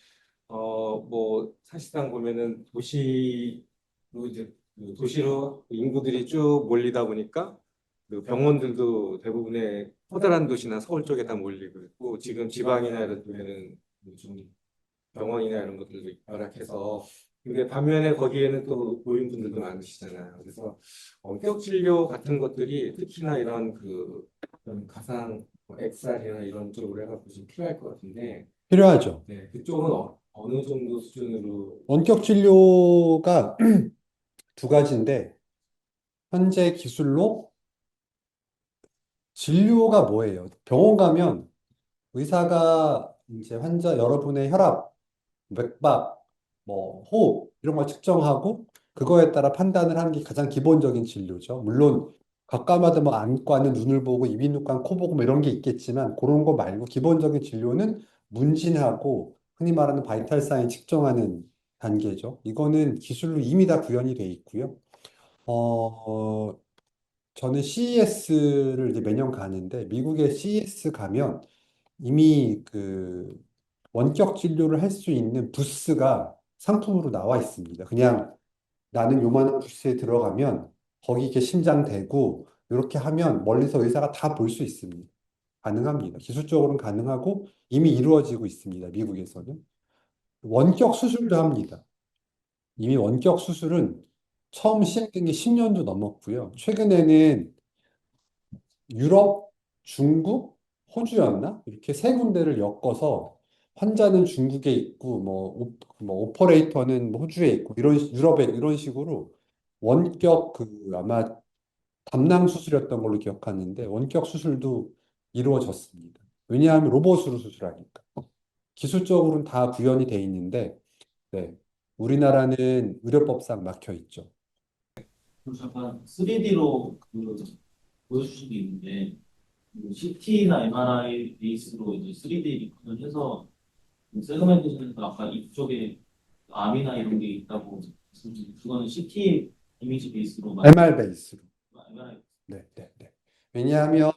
뭐 사실상 보면은 도시로 이제 그 도시로 인구들이 쭉 몰리다 보니까 그 병원들도 대부분의 커다란 도시나 서울 쪽에 다 몰리고 있고 지금 지방이나 이런 데는 좀 병원이나 이런 것들도 열악해서 근데 반면에 거기에는 또 노인분들도 많으시잖아요. 그래서 원격 진료 같은 것들이 특히나 이런 그 어떤 가상 뭐 XR이나 이런 쪽으로 해갖고 좀 필요할 것 같은데 필요하죠. 네, 그쪽은 어느 정도 수준으로 원격 진료가 두 가지인데, 현재 기술로 진료가 뭐예요? 병원 가면 의사가 이제 환자 여러분의 혈압, 맥박, 뭐 호흡 이런 걸 측정하고 그거에 따라 판단을 하는 게 가장 기본적인 진료죠. 물론 각과마다 뭐 안과는 눈을 보고 이비인후과는 코 보고 뭐 이런 게 있겠지만 그런 거 말고 기본적인 진료는 문진하고 흔히 말하는 바이탈 사인 측정하는 단계죠. 이거는 기술로 이미 다 구현이 돼 있고요. 어, 저는 CES를 이제 매년 가는데 미국의 CES 가면 이미 그 원격 진료를 할 수 있는 부스가 상품으로 나와 있습니다. 그냥 나는 요만한 부스에 들어가면 거기 이렇게 심장 대고 이렇게 하면 멀리서 의사가 다 볼 수 있습니다. 가능합니다. 기술적으로는 가능하고 이미 이루어지고 있습니다. 미국에서는. 원격 수술도 합니다. 이미 원격 수술은 처음 시작된 게 10년도 넘었고요. 최근에는 유럽, 중국, 호주였나? 이렇게 세 군데를 엮어서 환자는 중국에 있고 뭐 오퍼레이터는 뭐 호주에 있고 이런 유럽에 이런 식으로 원격 그 아마 담낭 수술이었던 걸로 기억하는데 원격 수술도 이루어졌습니다. 왜냐하면 로봇으로 수술하니까. 기술적으로는 다 구현이 돼 있는데 네. 우리나라는 의료법상 막혀 있죠. 그래서 약간 3D로 그 보여주신 게 있는데 CT나 MRI 베이스로 이제 3D 리콘을 해서 세그멘테이션에서 아까 이쪽에 암이나 이런 게 있다고 말씀드렸는데 그거는 CT 이미지 베이스로 MR 베이스로. MRI 네, 네, 네. 왜냐하면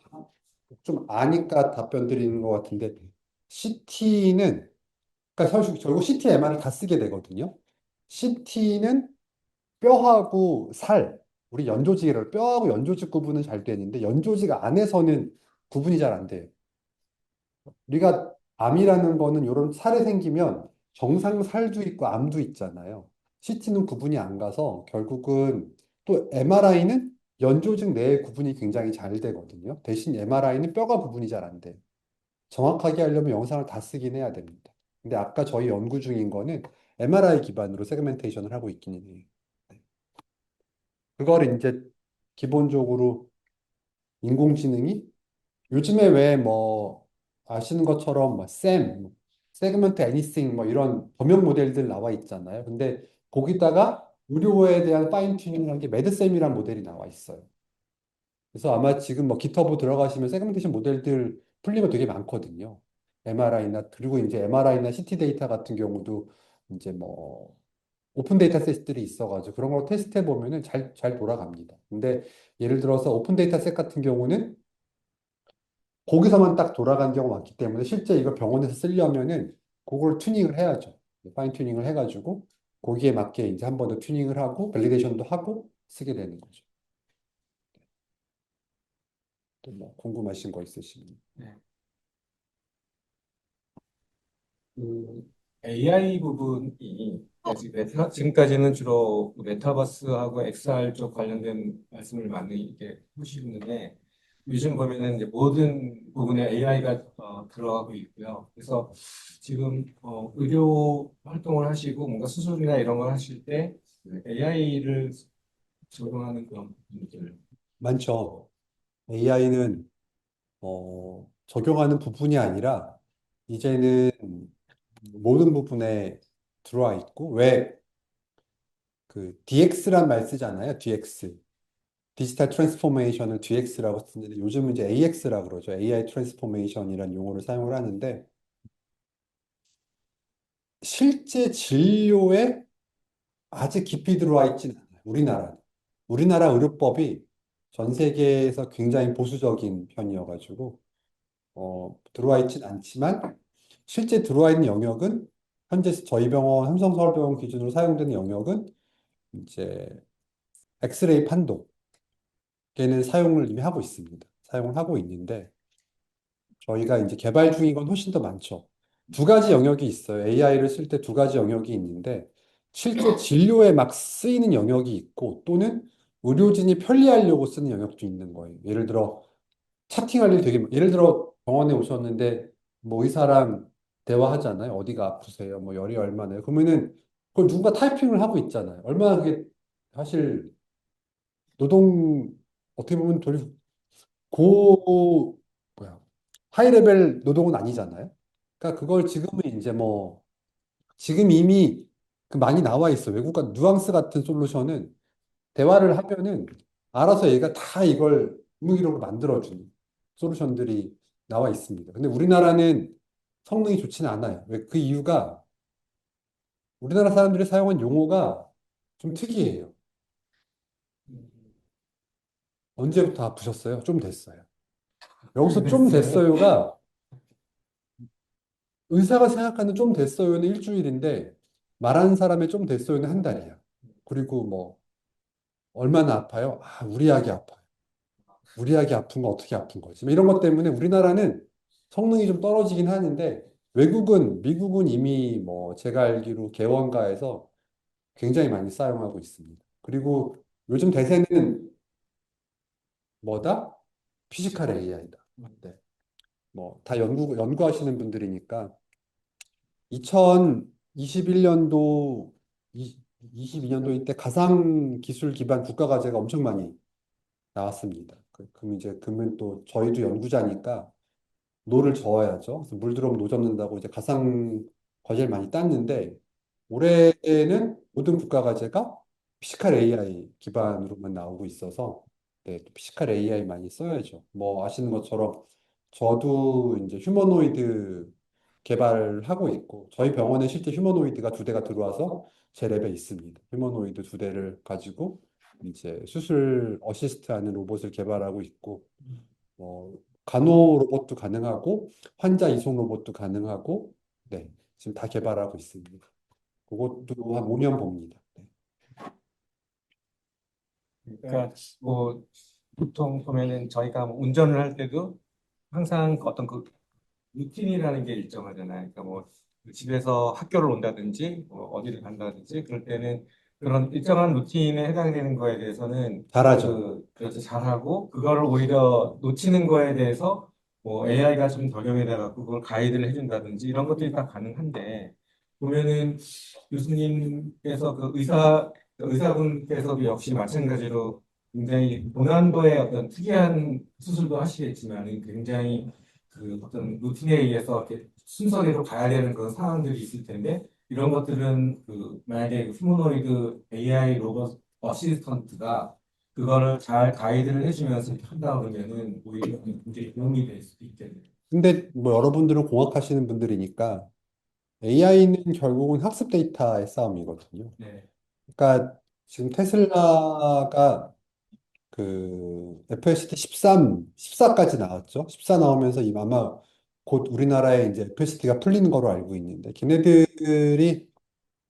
좀 아니까 답변 드리는 것 같은데 CT는 그러니까 결국 CT, MR을 다 쓰게 되거든요. CT는 뼈하고 살, 우리 연조직이라 뼈하고 연조직 구분은 잘 되는데 연조직 안에서는 구분이 잘 안 돼요. 우리가 암이라는 거는 이런 살이 생기면 정상 살도 있고 암도 있잖아요. CT는 구분이 안 가서 결국은 또 MRI는 연조직 내의 구분이 굉장히 잘 되거든요. 대신 MRI는 뼈가 구분이 잘 안 돼요. 정확하게 하려면 영상을 다 쓰긴 해야 됩니다. 근데 아까 저희 연구 중인 거는 MRI 기반으로 세그멘테이션을 하고 있기는 해요. 네. 그걸 이제 기본적으로 인공지능이 요즘에 왜 뭐 아시는 것처럼 뭐 샘, 세그먼트 애니싱 뭐 이런 범용 모델들 나와 있잖아요. 근데 거기다가 의료에 대한 파인 튜닝이라는 게 매드샘이라는 모델이 나와 있어요. 그래서 아마 지금 뭐 깃허브 들어가시면 세그멘테이션 모델들 풀린 거 되게 많거든요. MRI나 그리고 이제 MRI나 CT 데이터 같은 경우도 이제 뭐 오픈 데이터 셋들이 있어가지고 그런 걸 테스트해 보면은 잘 돌아갑니다. 근데 예를 들어서 오픈 데이터 셋 같은 경우는 거기서만 딱 돌아간 경우가 많기 때문에 실제 이걸 병원에서 쓰려면은 그걸 튜닝을 해야죠. 파인 튜닝을 해가지고 거기에 맞게 이제 한 번 더 튜닝을 하고 밸리데이션도 하고 쓰게 되는 거죠. 또 뭐 궁금하신 거 있으시면. 네. AI 부분이 지금까지는 주로 메타버스하고 XR 쪽 관련된 말씀을 많이 이렇게 하시는데 요즘 보면은 이제 모든 부분에 AI가 들어가고 있고요. 그래서 지금 의료 활동을 하시고 뭔가 수술이나 이런 걸 하실 때 AI를 적용하는 그런 부분들. 많죠. AI는 적용하는 부분이 아니라 이제는 모든 부분에 들어와 있고, 왜 그 DX란 말 쓰잖아요. DX. 디지털 트랜스포메이션을 DX라고 쓰는데 요즘은 이제 AX라고 그러죠. AI 트랜스포메이션이라는 용어를 사용을 하는데 실제 진료에 아직 깊이 들어와 있지는 않아요. 우리나라는. 우리나라 의료법이 전 세계에서 굉장히 보수적인 편이어가지고 들어와 있진 않지만 실제 들어와 있는 영역은 현재 저희 병원 삼성서울병원 기준으로 사용되는 영역은 이제 엑스레이 판독 걔는 사용을 이미 하고 있습니다. 사용을 하고 있는데 저희가 이제 개발 중인 건 훨씬 더 많죠. 두 가지 영역이 있어요. AI를 쓸 때 두 가지 영역이 있는데 실제 진료에 막 쓰이는 영역이 있고 또는 의료진이 편리하려고 쓰는 영역도 있는 거예요. 예를 들어 차팅할 일 되게 예를 들어 병원에 오셨는데 뭐 의사랑 대화하잖아요. 어디가 아프세요? 뭐 열이 얼마나요? 그러면은 그걸 누군가 타이핑을 하고 있잖아요. 얼마나 그게 사실 노동 어떻게 보면 고 뭐야 하이 레벨 노동은 아니잖아요. 그러니까 그걸 지금은 이제 뭐 지금 이미 그 많이 나와 있어. 외국과 뉘앙스 같은 솔루션은 대화를 하면은 알아서 얘가 다 이걸 의무기록으로 만들어주는 솔루션들이 나와 있습니다. 근데 우리나라는 성능이 좋지는 않아요. 왜 그 이유가 우리나라 사람들이 사용한 용어가 좀 특이해요. 언제부터 아프셨어요? 좀 됐어요. 여기서 좀 됐어요가 의사가 생각하는 좀 됐어요는 일주일인데 말하는 사람의 좀 됐어요는 한 달이야. 그리고 뭐 얼마나 아파요? 아, 우리 아기 아파요. 우리 아기 아픈 거 어떻게 아픈 거지? 뭐 이런 것 때문에 우리나라는 성능이 좀 떨어지긴 하는데 외국은 미국은 이미 뭐 제가 알기로 개원가에서 굉장히 많이 사용하고 있습니다. 그리고 요즘 대세는 뭐다? 피지컬 AI다. 네. 뭐 다 연구하시는 분들이니까 2021년도, 22년도 이때 가상 기술 기반 국가 과제가 엄청 많이 나왔습니다. 그럼 이제 그러면 또 저희도 연구자니까 노를 저어야죠. 그래서 물 들어오면 노 젓는다고 이제 가상 과제를 많이 땄는데 올해는 모든 국가 과제가 피지컬 AI 기반으로만 나오고 있어서 네, 또 피지컬 AI 많이 써야죠. 뭐 아시는 것처럼 저도 이제 휴머노이드 개발하고 있고 저희 병원에 실제 휴머노이드가 두 대가 들어와서 제 랩에 있습니다. 휴머노이드 두 대를 가지고 이제 수술 어시스트하는 로봇을 개발하고 있고 어, 간호 로봇도 가능하고 환자 이송 로봇도 가능하고 네, 지금 다 개발하고 있습니다. 그것도 한 5년 봅니다. 네. 그러니까 뭐 보통 보면은 저희가 뭐 운전을 할 때도 항상 어떤 그 루틴이라는 게 일정하잖아요. 그러니까 뭐 집에서 학교를 온다든지 뭐 어디를 간다든지 그럴 때는 그런 일정한 루틴에 해당되는 거에 대해서는 잘하죠. 그래서 잘하고 그거를 오히려 놓치는 거에 대해서 뭐 AI가 좀 적용해 갖고 그걸 가이드를 해준다든지 이런 것들이 다 가능한데 보면은 교수님께서 의사분께서도 역시 마찬가지로 굉장히 고난도의 어떤 특이한 수술도 하시겠지만 굉장히 그 어떤 루틴에 의해서 이렇게 순서대로 가야 되는 그런 상황들이 있을 텐데 이런 것들은 그 만약에 그 휴머노이드 AI 로봇 어시스턴트가 그거를 잘 가이드를 해주면서 이렇게 한다 그러면은 오히려 굉장히 도움이 될 수도 있겠네요. 근데 뭐 여러분들은 공학하시는 분들이니까 AI는 결국은 학습 데이터의 싸움이거든요. 네. 그러니까 지금 테슬라가 그 FSD 13, 14까지 나왔죠. 14 나오면서 아마 곧 우리나라에 이제 FSD가 풀리는 거로 알고 있는데 걔네들이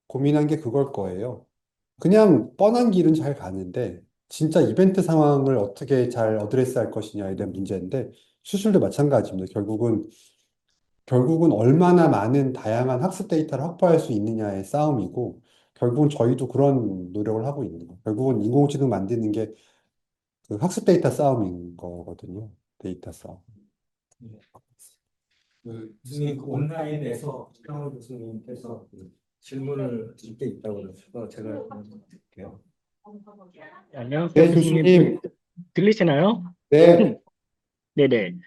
고민한 게 그걸 거예요. 그냥 뻔한 길은 잘 가는데 진짜 이벤트 상황을 어떻게 잘 어드레스 할 것이냐에 대한 문제인데 수술도 마찬가지입니다. 결국은 결국은 얼마나 많은 다양한 학습 데이터를 확보할 수 있느냐의 싸움이고, 결국은 저희도 그런 노력을 하고 있는 거예요. 결국은 인공지능 만드는 게 그 학습 데이터 싸움인 거거든요. 데이터 싸움. 네. 교수님 그 온라인에서 이강원 교수님께서 질문을 드릴 게 있다고 그러셔서 제가 드릴게요. 안녕하세요, 네, 교수님. 교수님. 들리시나요? 네, 네네.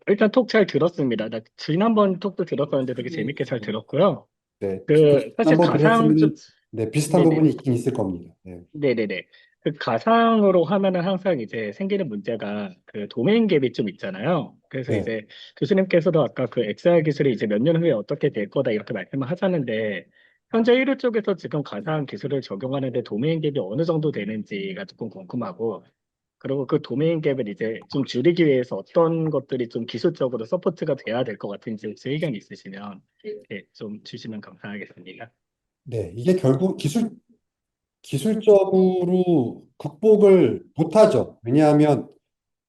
일단 톡 잘 들었습니다. 나 지난번 톡도 들었었는데 되게 재밌게 잘 들었고요. 네. 비슷한 사실 거 가상 좀, 들으셨으면, 네, 비슷한 네네. 부분이 있긴 있을 겁니다. 네. 네네네. 가상으로 하면은 항상 이제 생기는 문제가 그 도메인 갭이 좀 있잖아요. 그래서 네. 이제 교수님께서도 아까 그 XR 기술이 이제 몇 년 후에 어떻게 될 거다 이렇게 말씀을 하셨는데, 현재 1호 쪽에서 지금 가상 기술을 적용하는데 도메인 갭이 어느 정도 되는지가 조금 궁금하고, 그리고 그 도메인 갭을 이제 좀 줄이기 위해서 어떤 것들이 좀 기술적으로 서포트가 돼야 될 것 같은지 혹시 의견이 있으시면 좀 주시면 감사하겠습니다. 네, 이게 결국 기술적으로 극복을 못하죠. 왜냐하면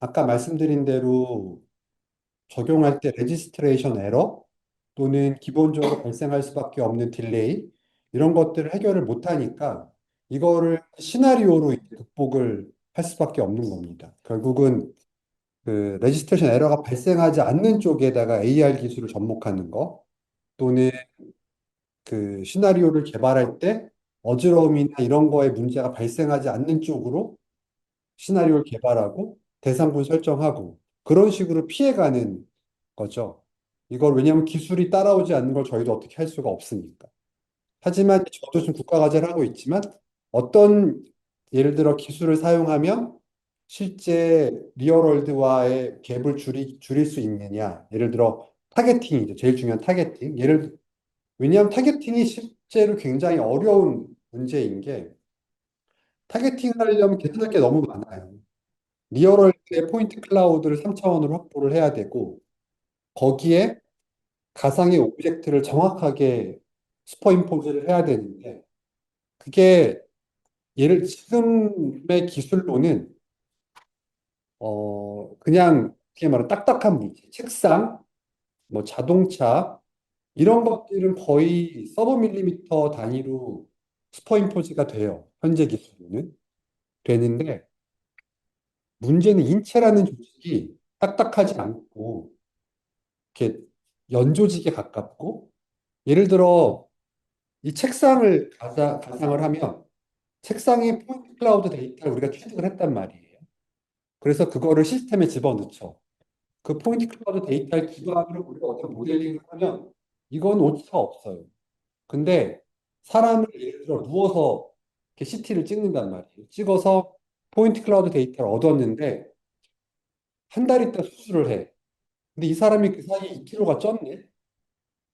아까 말씀드린 대로 적용할 때 레지스트레이션 에러 또는 기본적으로 발생할 수밖에 없는 딜레이 이런 것들을 해결을 못하니까 이거를 시나리오로 이제 극복을 할 수밖에 없는 겁니다. 결국은 그 레지스트레이션 에러가 발생하지 않는 쪽에다가 AR 기술을 접목하는 거 또는 그 시나리오를 개발할 때 어지러움이나 이런 거에 문제가 발생하지 않는 쪽으로 시나리오를 개발하고 대상군 설정하고 그런 식으로 피해가는 거죠. 이걸 왜냐하면 기술이 따라오지 않는 걸 저희도 어떻게 할 수가 없으니까. 하지만 저도 지금 국가 과제를 하고 있지만 어떤 예를 들어 기술을 사용하면 실제 리얼월드와의 갭을 줄일 수 있느냐. 예를 들어 타겟팅이죠. 제일 중요한 타겟팅. 왜냐하면 타겟팅이 실제로 굉장히 어려운 문제인 게 타겟팅을 하려면 개선할 게 너무 많아요. 리얼월드의 포인트 클라우드를 3차원으로 확보를 해야 되고 거기에 가상의 오브젝트를 정확하게 슈퍼임포즈를 해야 되는데 그게 지금의 기술로는 그냥 어떻게 말하면 딱딱한 물질, 책상, 뭐 자동차 이런 것들은 거의 서브 밀리미터 단위로 슈퍼임포즈가 돼요. 현재 기술로는 되는데 문제는 인체라는 조직이 딱딱하지 않고 이렇게 연조직에 가깝고 예를 들어 이 책상을 가상을 하면 책상에 포인트 클라우드 데이터를 우리가 취득을 했단 말이에요. 그래서 그거를 시스템에 집어넣죠. 그 포인트 클라우드 데이터를 기반으로 우리가 어떤 모델링을 하면 이건 오차가 없어요. 근데 사람을 예를 들어 누워서 이렇게 CT를 찍는단 말이에요. 찍어서 포인트 클라우드 데이터를 얻었는데 한 달 있다 수술을 해. 근데 이 사람이 그 사이에 2kg가 쪘네?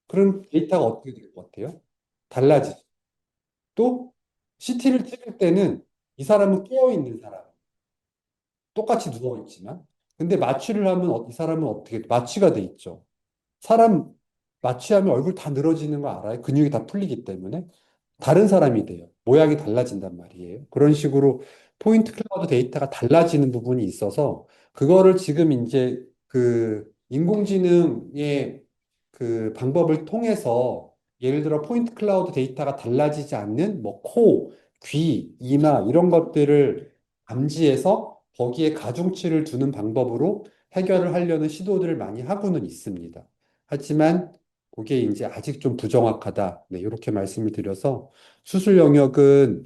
그럼 데이터가 어떻게 될 것 같아요? 달라지죠. 또 CT를 찍을 때는 이 사람은 깨어 있는 사람, 똑같이 누워 있지만, 근데 마취를 하면 이 사람은 어떻게 마취가 돼 있죠. 사람 마취하면 얼굴 다 늘어지는 거 알아요? 근육이 다 풀리기 때문에 다른 사람이 돼요. 모양이 달라진단 말이에요. 그런 식으로 포인트 클라우드 데이터가 달라지는 부분이 있어서 그거를 지금 이제 그 인공지능의 그 방법을 통해서 예를 들어 포인트 클라우드 데이터가 달라지지 않는 뭐 코, 귀, 이마 이런 것들을 감지해서 거기에 가중치를 두는 방법으로 해결을 하려는 시도들을 많이 하고는 있습니다. 하지만 그게 이제 아직 좀 부정확하다. 네, 이렇게 말씀을 드려서 수술 영역은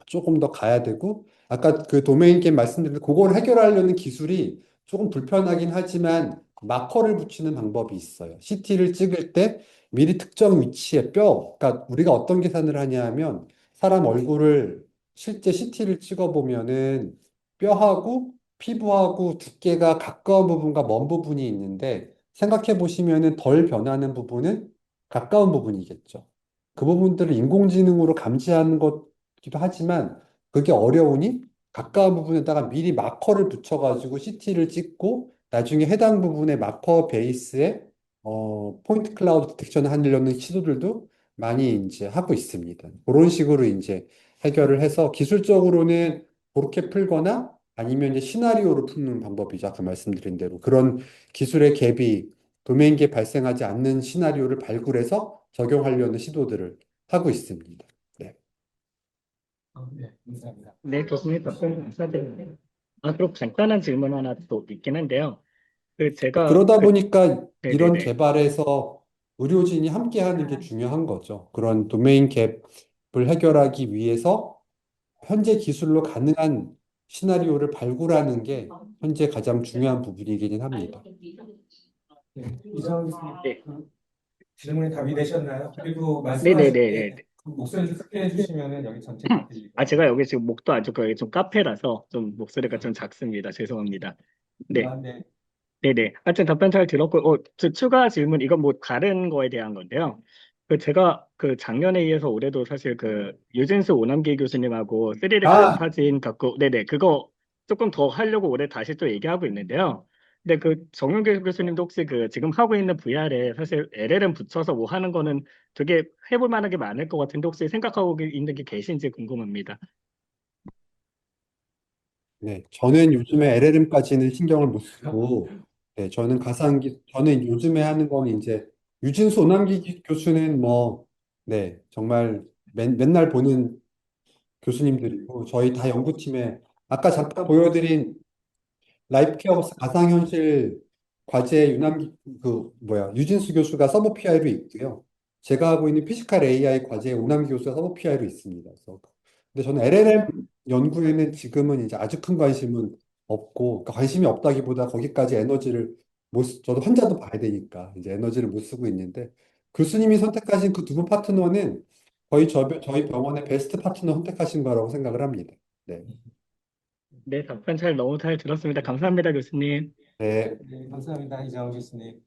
조금 더 가야 되고, 아까 그 도메인 게임 말씀드린 그걸 해결하려는 기술이 조금 불편하긴 하지만 마커를 붙이는 방법이 있어요. CT를 찍을 때 미리 특정 위치에 그러니까 우리가 어떤 계산을 하냐 하면 사람 얼굴을 실제 CT를 찍어 보면은 뼈하고 피부하고 두께가 가까운 부분과 먼 부분이 있는데 생각해 보시면은 덜 변하는 부분은 가까운 부분이겠죠. 그 부분들을 인공지능으로 감지하는 것기도 하지만 그게 어려우니 가까운 부분에다가 미리 마커를 붙여가지고 CT를 찍고 나중에 해당 부분의 마커 베이스에 포인트 클라우드 디텍션을 하려는 시도들도 많이 이제 하고 있습니다. 그런 식으로 이제 해결을 해서 기술적으로는 그렇게 풀거나 아니면 이제 시나리오를 푸는 방법이죠. 아까 말씀드린 대로 그런 기술의 갭이 도메인계 발생하지 않는 시나리오를 발굴해서 적용하려는 시도들을 하고 있습니다. 네. 네, 감사합니다. 네, 교수님 답변 감사드립니다. 그리고 간단한 질문 하나 또 있긴 한데요. 제가 그러다 보니까 이런 네네네. 개발에서 의료진이 함께 하는 게 중요한 거죠. 그런 도메인 갭을 해결하기 위해서 현재 기술로 가능한 시나리오를 발굴하는 게 현재 가장 중요한 부분이기는 합니다. 네, 이정 네, 질문이 답이 되셨나요? 그리고 말씀하실 네네네. 때 목소리 좀 크게 해주시면 여기 전체 다 들리거든요. 제가 여기 지금 목도 안 좋고 여기 좀 카페라서 좀 목소리가 좀 작습니다. 죄송합니다. 네, 네. 네네. 하여튼 답변 잘 들었고, 추가 질문, 이건 뭐 다른 거에 대한 건데요. 제가 작년에 이어서 올해도 사실 유진수 오남기 교수님하고 3D 아, 사진 갖고, 네네, 그거 조금 더 하려고 올해 다시 또 얘기하고 있는데요. 근데 정윤계 교수님도 혹시 지금 하고 있는 VR에 사실 LLM 붙여서 뭐 하는 거는 되게 해볼 만한 게 많을 것 같은데 혹시 생각하고 있는 게 계신지 궁금합니다. 네. 저는 요즘에 LLM까지는 신경을 못 쓰고, 네, 저는 요즘에 하는 거는 이제 유진수 오남기 교수는 뭐, 네, 정말 맨날 보는 교수님들이고, 저희 다 연구팀에 아까 잠깐 보여드린 라이프케어스 가상현실 과제 유진수 교수가 서브 PI로 있고요. 제가 하고 있는 피지컬 AI 과제 오남기 교수가 서브 PI로 있습니다. 그래서 근데 저는 LLM 연구에는 지금은 이제 아주 큰 관심은 없고, 그러니까 관심이 없다기보다 거기까지 에너지를 저도 환자도 봐야 되니까 이제 에너지를 못 쓰고 있는데 교수님이 선택하신 그 두 분 파트너는 거의 저희 병원의 베스트 파트너 선택하신 거라고 생각을 합니다. 네. 네, 답변 너무 잘 들었습니다. 감사합니다, 교수님. 네. 네, 감사합니다. 이정우 교수님.